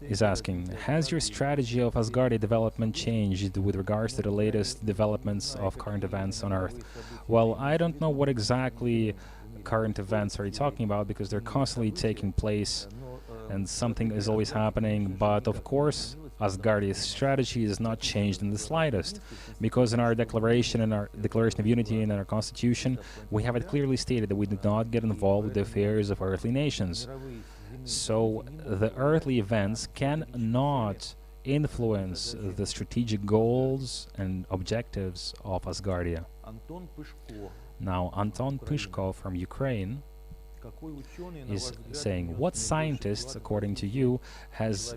is asking, has your strategy of Asgardia development changed with regards to the latest developments of current events on Earth? Well, I don't know what exactly current events are you talking about, because they're constantly taking place and something is always happening. But of course, Asgardia's strategy is not changed in the slightest, because in our Declaration of Unity and in our Constitution, we have it clearly stated that we do not get involved with the affairs of earthly nations. So the earthly events cannot influence the strategic goals and objectives of Asgardia. Now, Anton Pyshkov from Ukraine is saying, what scientists, according to you, has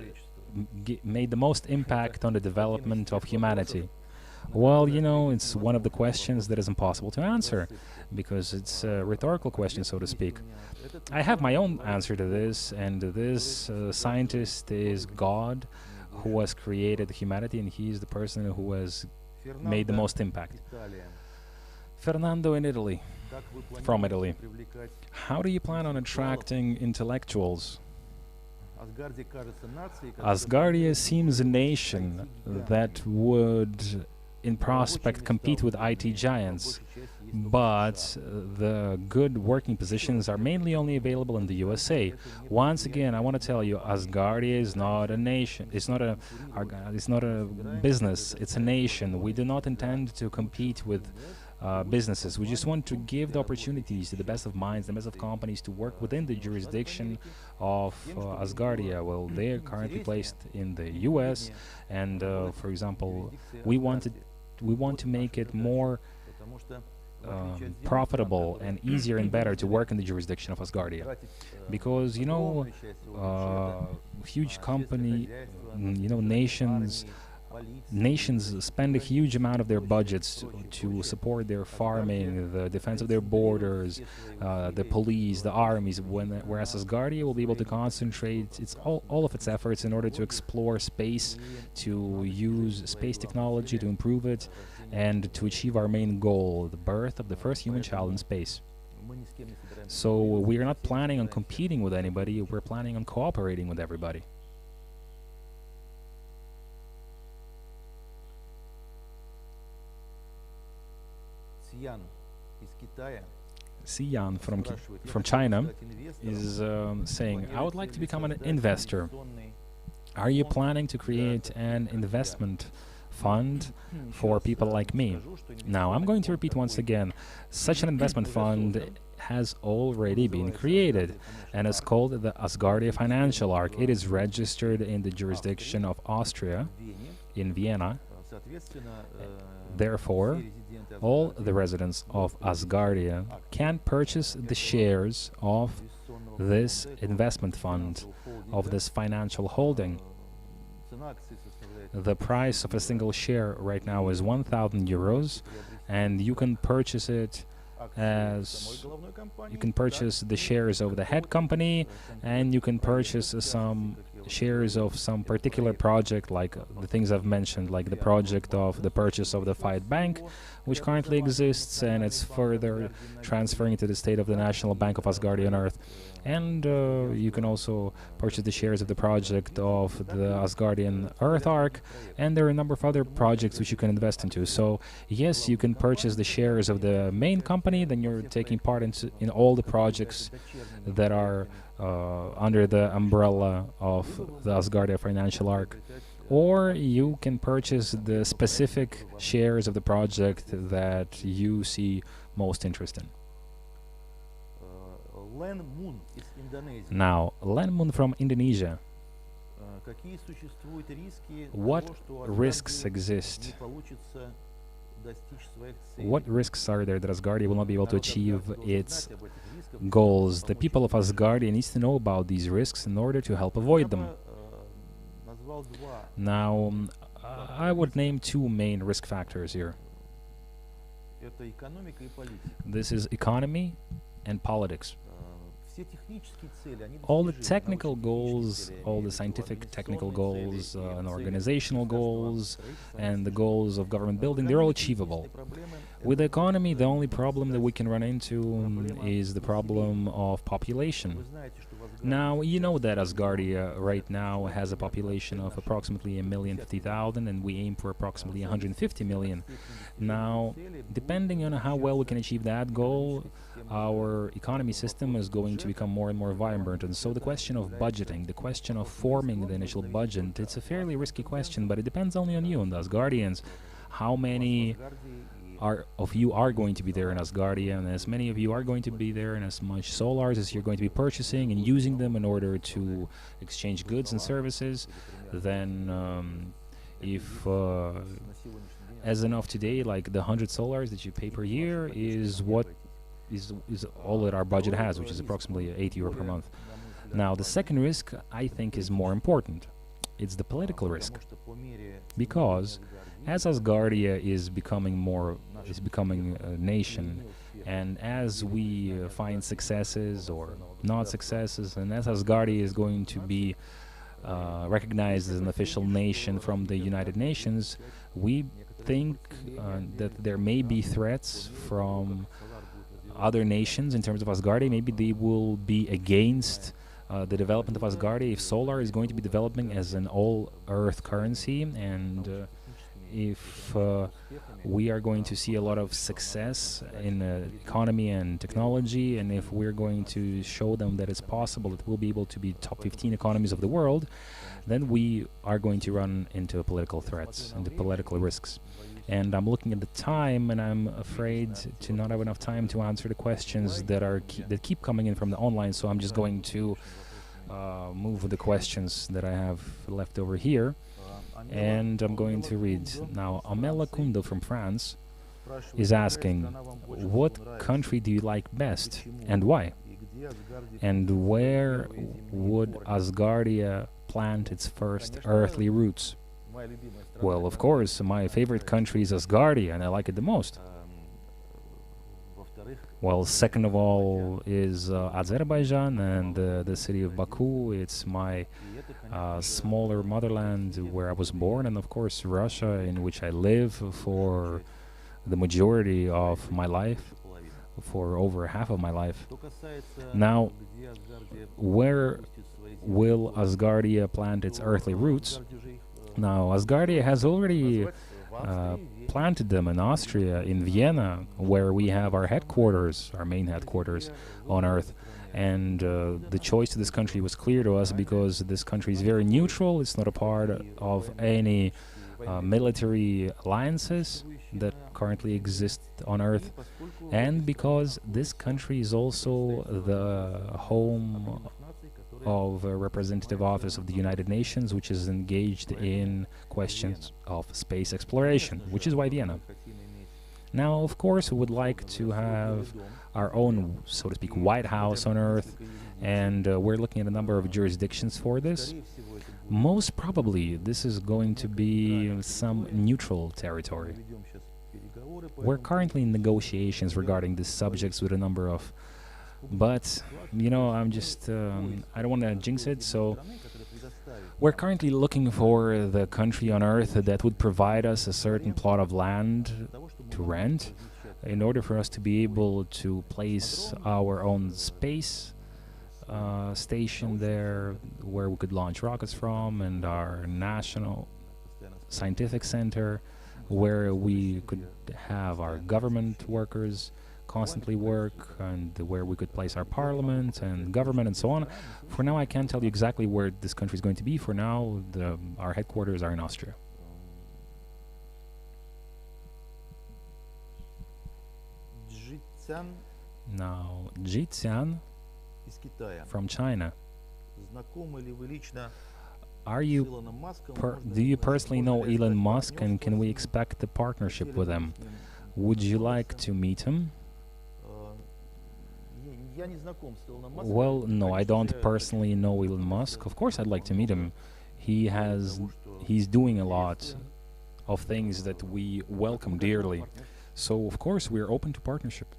made the most impact on the development of humanity? Well, you know, it's one of the questions that is impossible to answer, because it's a rhetorical question, so to speak. I have my own answer to this, and this scientist is God, who has created humanity, and he is the person who has made the most impact. Fernando in Italy, from Italy. How do you plan on attracting intellectuals? Asgardia seems a nation that would, in prospect, compete with IT giants, but the good working positions are mainly only available in the USA. Once again, I want to tell you, Asgardia is not a nation. It's not a business. It's a nation. We do not intend to compete with businesses. We just want to give the opportunities to the best of minds, the best of companies to work within the jurisdiction of Asgardia. Well, they are currently placed in the US, and for example, we want to make it more profitable and easier and better to work in the jurisdiction of Asgardia, because, you know, huge company, you know, nations spend a huge amount of their budgets to support their farming, the defense of their borders, the police, the armies, whereas Asgardia will be able to concentrate all of its efforts in order to explore space, to use space technology to improve it, and to achieve our main goal, the birth of the first human child in space. So we are not planning on competing with anybody, we're planning on cooperating with everybody. Siyan from China is saying, I would like to become an investor. Are you planning to create an investment fund for people like me? Now, I'm going to repeat once again, such an investment fund has already been created and is called the Asgardia Financial Arc. It is registered in the jurisdiction of Austria, in Vienna. Therefore, all the residents of Asgardia can purchase the shares of this investment fund, of this financial holding. The price of a single share right now is 1,000 euros, and you can purchase it as you can purchase the shares of the head company, and you can purchase some shares of some particular project, like the things I've mentioned, like the project of the purchase of the Fight Bank, which currently exists, and it's further transferring to the state of the National Bank of Asgardia on Earth. And you can also purchase the shares of the project of the Asgardian Earth Arc, and there are a number of other projects which you can invest into. So yes, you can purchase the shares of the main company, then you're taking part in all the projects that are under the umbrella of the Asgardia Financial Arc. Or you can purchase the specific shares of the project that you see most interest in. Now, Len Moon from Indonesia. What risks exist? What risks are there that Asgardia will not be able to achieve its goals? The people of Asgardia needs to know about these risks in order to help avoid them. Now, I would name two main risk factors here. This is economy and politics. All the technical goals, all the scientific technical goals, and organizational goals, and the goals of government building, they're all achievable. With the economy, the only problem that we can run into is the problem of population. Now, you know that Asgardia right now has a population of approximately 1,050,000, and we aim for approximately 150 million. Now, depending on how well we can achieve that goal, our economy system is going to become more and more vibrant. And so the question of budgeting, the question of forming the initial budget, it's a fairly risky question, but it depends only on you and the Asgardians. How many of you are going to be there in Asgardia, and as many of you are going to be there, and as much solars as you're going to be purchasing and using them in order to exchange goods and services, then if as enough today, like the 100 solars that you pay per year is what is all that our budget has, which is approximately €8 per month. Now, the second risk, I think, is more important. It's the political risk, because as Asgardia is becoming a nation, and as we find successes or not successes, and as Asgardia is going to be recognized as an official nation from the United Nations, we think that there may be threats from other nations in terms of Asgardia. Maybe they will be against the development of Asgardia if Solar is going to be developing as an all-earth currency, and if we are going to see a lot of success in economy and technology, and if we're going to show them that it's possible that we'll be able to be top 15 economies of the world, then we are going to run into political threats, into political risks. And I'm looking at the time, and I'm afraid to not have enough time to answer the questions that keep coming in from the online, so I'm just going to move the questions that I have left over here. And I'm going to read. Now, Amela Kundo from France is asking, what country do you like best and why? And where would Asgardia plant its first earthly roots? Well, of course, my favorite country is Asgardia, and I like it the most. Well, second of all is Azerbaijan and the city of Baku. It's my smaller motherland where I was born, and of course Russia, in which I live for the majority of my life, for over half of my life. Now, where will Asgardia plant its earthly roots? Now, Asgardia has already planted them in Austria, in Vienna, where we have our headquarters, our main headquarters on Earth. And the choice of this country was clear to us because this country is very neutral. It's not a part of any military alliances that currently exist on Earth, and because this country is also the home of a representative office of the United Nations, which is engaged in questions of space exploration, which is why Vienna. Now, of course, we would like to have our own, so to speak, White House on Earth, and we're looking at a number of jurisdictions for this. Most probably, this is going to be some neutral territory. We're currently in negotiations regarding these subjects with a number of... But, you know, I'm just... I don't want to jinx it, so... We're currently looking for the country on Earth that would provide us a certain plot of land to rent in order for us to be able to place our own space station there where we could launch rockets from, and our national scientific center where we could have our government workers constantly work, and where we could place our parliament and government and so on. For now, I can't tell you exactly where this country is going to be. For now, our headquarters are in Austria. Now, Jitsian from China. Do you personally know Elon Musk, and can we expect a partnership with him? Would you like to meet him? Well, no, I don't personally know Elon Musk. Of course, I'd like to meet him. He's doing a lot of things that we welcome dearly. So, of course, we're open to partnership.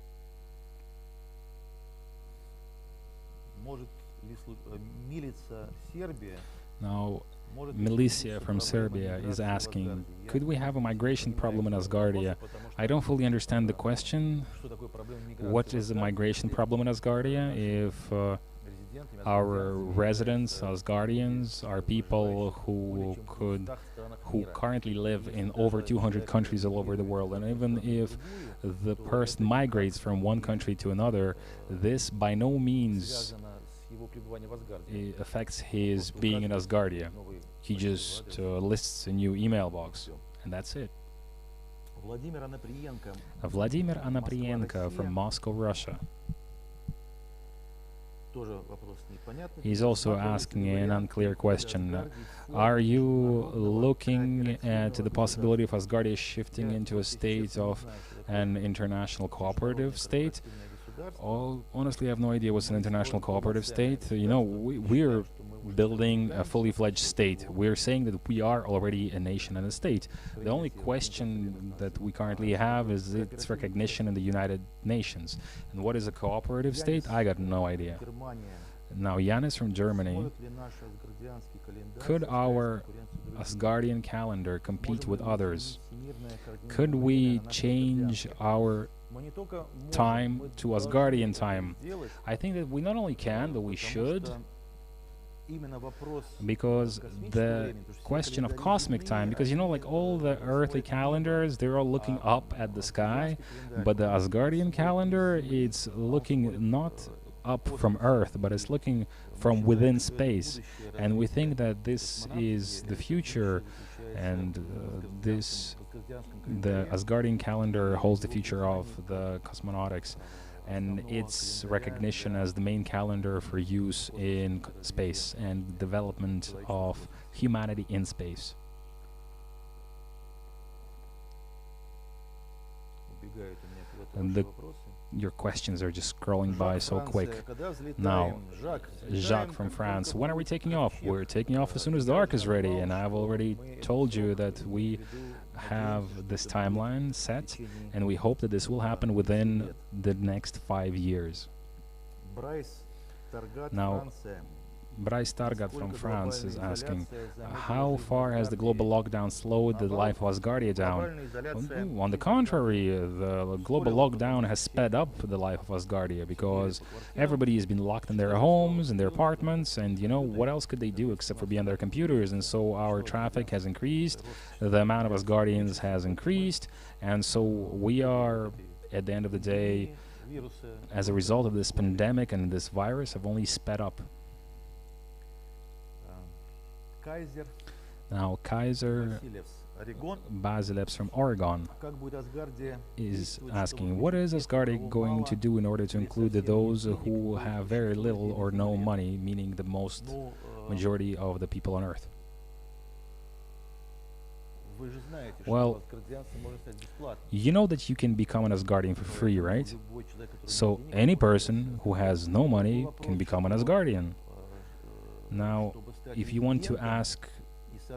Now, Milicia from Serbia is asking, could we have a migration problem in Asgardia? I don't fully understand the question. What is a migration problem in Asgardia? If our residents, Asgardians, are people who who currently live in over 200 countries all over the world. And even if the person migrates from one country to another, this by no means affects his being in Asgardia. He just lists a new email box, and that's it. Vladimir Anaprienko from Moscow, Russia. He's also asking an unclear question. Are you looking at the possibility of Asgardia shifting into a state of an international cooperative state? Honestly, I have no idea what's an international cooperative state. You know, we're building a fully fledged state. We're saying that we are already a nation and a state. The only question that we currently have is its recognition in the United Nations. And what is a cooperative state? I got no idea. Now, Yanis from Germany. Could our Asgardian calendar compete with others? Could we change our time to Asgardian time? I think that we not only can, but we should. Because the question of cosmic time, because you know, like all the earthly calendars, they're all looking up at the sky, but the Asgardian calendar, it's looking not up from Earth, but it's looking from within space. And we think that this is the future, and the Asgardian calendar holds the future of the cosmonautics and its recognition as the main calendar for use in space and development of humanity in space. And your questions are just scrolling by so quick. Now, Jacques from France, when are we taking off? We're taking off as soon as the Ark is ready, and I've already told you that we have this timeline set, and we hope that this will happen within the next 5 years. Now, Bryce Targat from France is asking, how far has the global lockdown slowed the life of Asgardia down? On the contrary, the global lockdown has sped up the life of Asgardia, because everybody has been locked in their homes, in their apartments, and you know, what else could they do except for be on their computers? And so our traffic has increased, the amount of Asgardians has increased, and so we are, at the end of the day, as a result of this pandemic and this virus, have only sped up. Now, Kaiser Basilevs from Oregon is asking, what is Asgardia going to do in order to include those who have very little or no money, meaning the most majority of the people on Earth? Well, you know that you can become an Asgardian for free, right? So any person who has no money can become an Asgardian. Now, if you want to ask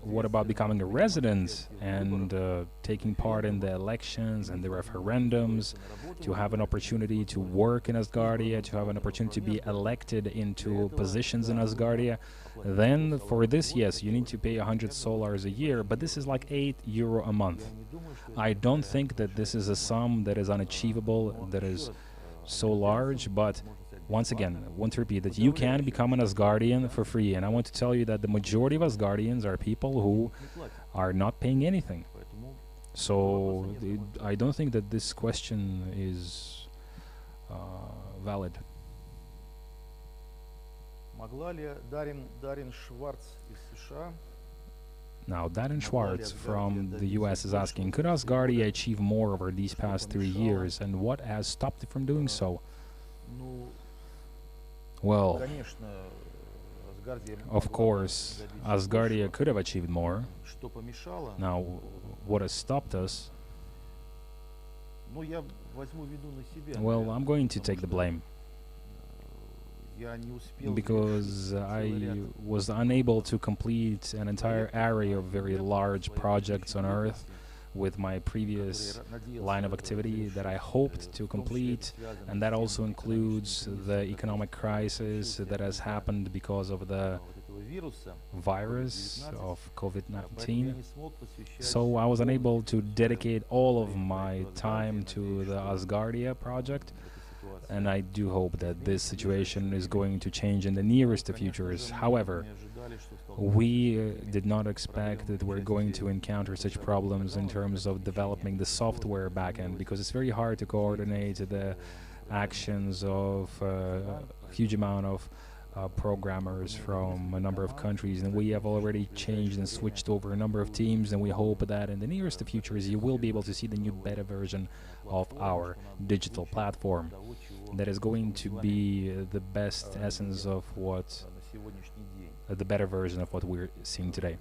what about becoming a resident and taking part in the elections and the referendums, to have an opportunity to work in Asgardia, to have an opportunity to be elected into positions in Asgardia, then for this, yes, you need to pay 100 solars a year, but this is like €8 a month. I don't think that this is a sum that is unachievable, that is so large, but once again, I want to repeat that you can become an Asgardian for free, and I want to tell you that the majority of Asgardians are people who are not paying anything. So I don't think that this question is valid. Now, Darren Schwartz from the US is asking, could Asgardia achieve more over these past 3 years, and what has stopped it from doing so? Well, of course, Asgardia could have achieved more. Now, what has stopped us? Well, I'm going to take the blame, because I was unable to complete an entire array of very large projects on Earth with my previous line of activity that I hoped to complete, and that also includes the economic crisis that has happened because of the virus of COVID-19. So I was unable to dedicate all of my time to the Asgardia project, and I do hope that this situation is going to change in the nearest futures. However, We did not expect that we're going to encounter such problems in terms of developing the software backend, because it's very hard to coordinate the actions of a huge amount of programmers from a number of countries, and we have already changed and switched over a number of teams, and we hope that in the nearest future you will be able to see the new beta version of our digital platform that is going to be the best essence of what the better version of what we're seeing today.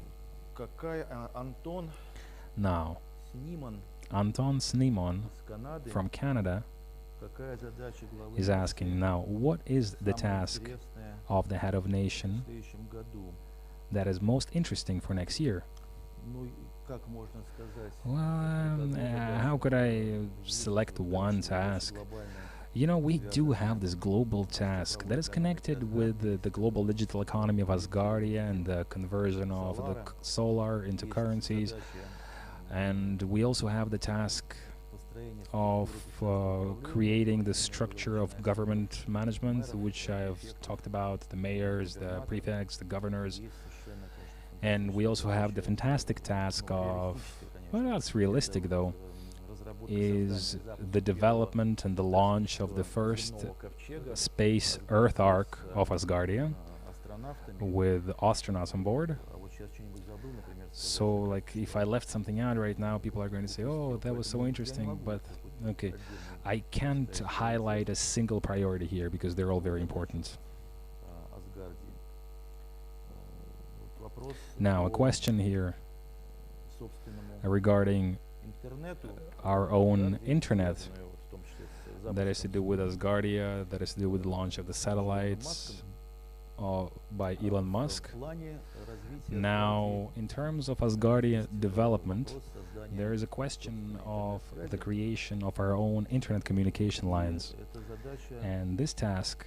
Now, Anton Sneeman from Canada is asking, now, what is the task of the head of nation that is most interesting for next year? Well, how could I select one task? You know, we do have this global task that is connected with the global digital economy of Asgardia and the conversion of the solar into currencies. And we also have the task of creating the structure of government management, which I've talked about, the mayors, the prefects, the governors. And we also have the fantastic task of, well, that's realistic though, is the development and the launch of the first space Earth ark of Asgardia with astronauts on board. So, like, if I left something out right now, people are going to say, oh, that was so interesting, but okay, I can't highlight a single priority here because they're all very important. Now, a question here regarding our own internet that has to do with Asgardia, that has to do with the launch of the satellites by Elon Musk. Now, in terms of Asgardia development, there is a question of the creation of our own internet communication lines. And this task,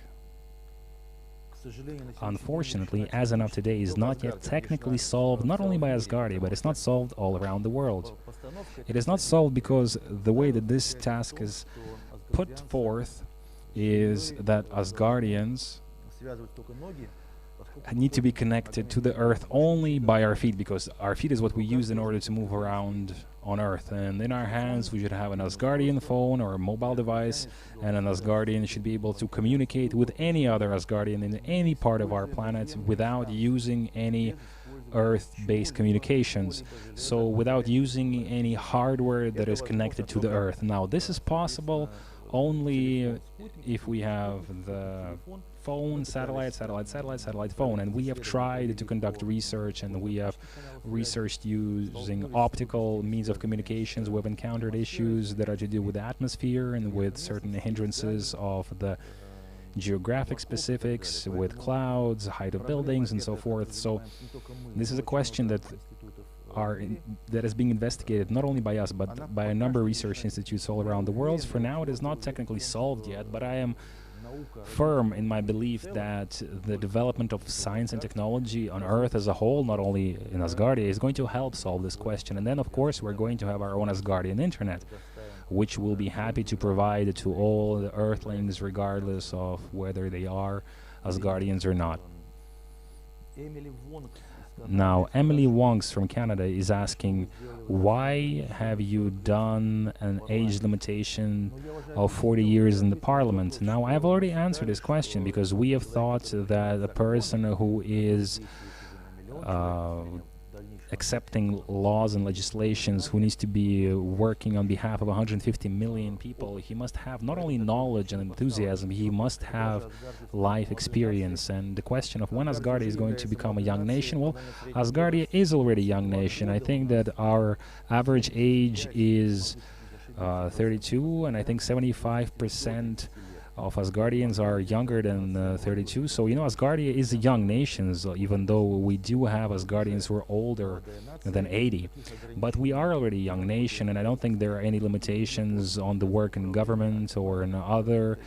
unfortunately, as of today, is not yet technically solved, not only by Asgardia, but it's not solved all around the world. It is not solved because the way that this task is put forth is that Asgardians need to be connected to the Earth only by our feet, because our feet is what we use in order to move around on Earth. And in our hands we should have an Asgardian phone or a mobile device, and an Asgardian should be able to communicate with any other Asgardian in any part of our planet without using any Earth-based communications, so without using any hardware that is connected to the Earth. Now, this is possible only if we have the phone, satellite, phone, and we have tried to conduct research, and we have researched using optical means of communications. We've encountered issues that are to do with the atmosphere and with certain hindrances of the geographic specifics, with clouds, height of buildings, and so forth. So this is a question that is being investigated not only by us but by a number of research institutes all around the world. For now, it is not technically solved yet, but I am firm in my belief that the development of science and technology on Earth as a whole, not only in Asgardia, is going to help solve this question. And then, of course, we're going to have our own Asgardian internet, which we'll be happy to provide to all the Earthlings, regardless of whether they are Asgardians or not. Now, Emily Wongs from Canada is asking, why have you done an age limitation of 40 years in the parliament? Now, I have already answered this question, because we have thought that a person who is accepting laws and legislations, who needs to be working on behalf of 150 million people, he must have not only knowledge and enthusiasm, he must have life experience. And the question of when Asgardia is going to become a young nation, well, Asgardia is already a young nation. I think that our average age is 32, and I think 75% of Asgardians are younger than 32. So, you know, Asgardia is a young nation, even though we do have Asgardians who are older than 80. But we are already a young nation, and I don't think there are any limitations on the work in government or in other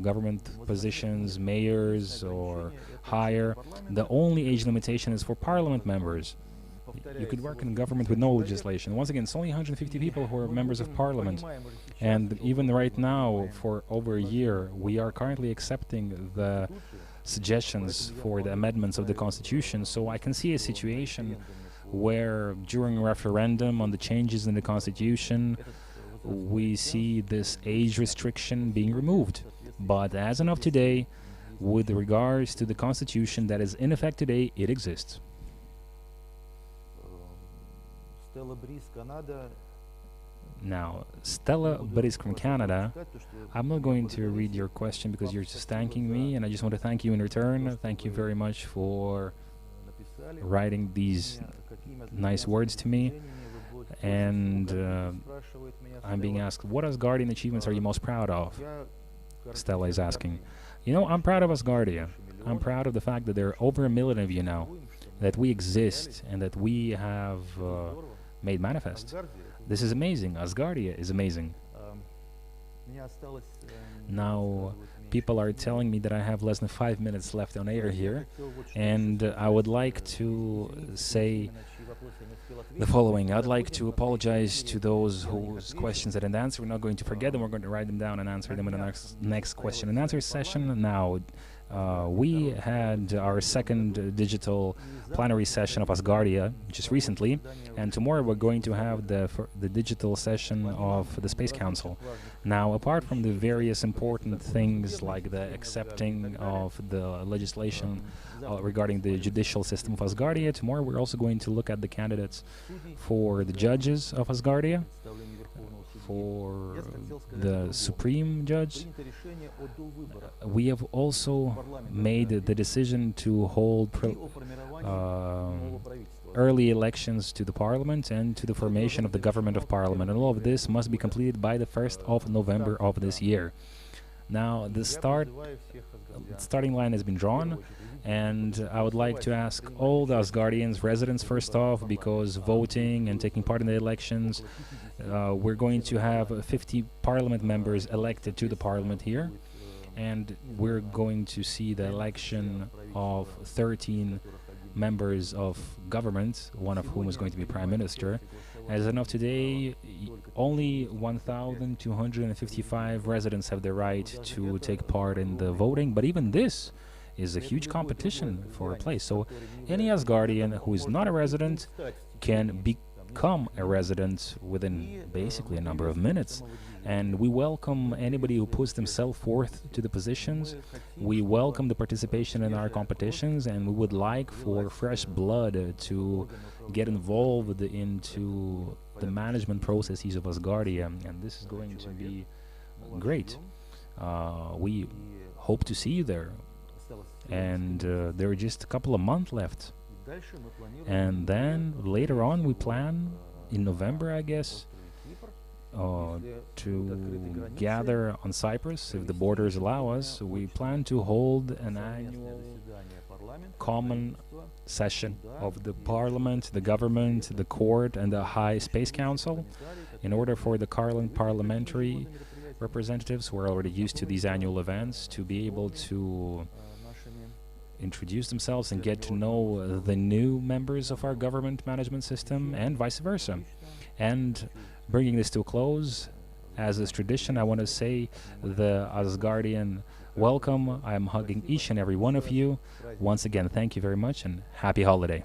government positions, mayors or higher. The only age limitation is for parliament members. You could work in government with no legislation. Once again, it's only 150 people who are members of parliament. And even right now, for over a year, we are currently accepting the suggestions for the amendments of the constitution. So I can see a situation where during a referendum on the changes in the constitution, we see this age restriction being removed. But as of today, with regards to the constitution that is in effect today, it exists. Now, Stella Buddies from Canada, I'm not going to read your question because you're just thanking me, and I just want to thank you in return. Thank you very much for writing these nice words to me. And I'm being asked, what Asgardian achievements are you most proud of? Stella is asking. You know, I'm proud of Asgardia. I'm proud of the fact that there are over 1 million of you now, that we exist, and that we have made manifest. This is amazing. Asgardia is amazing. Now, people are telling me that I have less than 5 minutes left on air here, and I would like to say the following. I'd like to apologize to those whose questions I didn't answer. We're not going to forget them. We're going to write them down and answer them in the next question and answer session. Now, we had our second digital plenary session of Asgardia just recently, and tomorrow we're going to have the digital session of the Space Council. Now, apart from the various important things like the accepting of the legislation regarding the judicial system of Asgardia, tomorrow we're also going to look at the candidates for the judges of Asgardia, for the Supreme Judge. We have also made the decision to hold early elections to the Parliament and to the formation of the Government of Parliament. And all of this must be completed by the 1st of November of this year. Now, the starting line has been drawn, and I would like to ask all the Asgardians, residents first off, because voting and taking part in the elections, we're going to have 50 parliament members elected to the parliament here, and we're going to see the election of 13 members of government, one of whom is going to be Prime Minister. As of today, only 1,255 residents have the right to take part in the voting, but even this is a huge competition for a place. So any Asgardian who is not a resident can become a resident within basically a number of minutes. And we welcome anybody who puts themselves forth to the positions. We welcome the participation in our competitions, and we would like for fresh blood to get involved into the management processes of Asgardia, and this is going to be great. We hope to see you there, and there are just a couple of months left. And then later on we plan in November, I guess, to gather on Cyprus, if the borders allow us. We plan to hold an annual common session of the Parliament, the government, the court, and the High Space Council, in order for the parliamentary representatives who are already used to these annual events to be able to introduce themselves and get to know the new members of our government management system, and vice versa. And bringing this to a close, as is tradition, I want to say the Asgardian welcome. I am hugging each and every one of you. Once again, thank you very much, and happy holiday.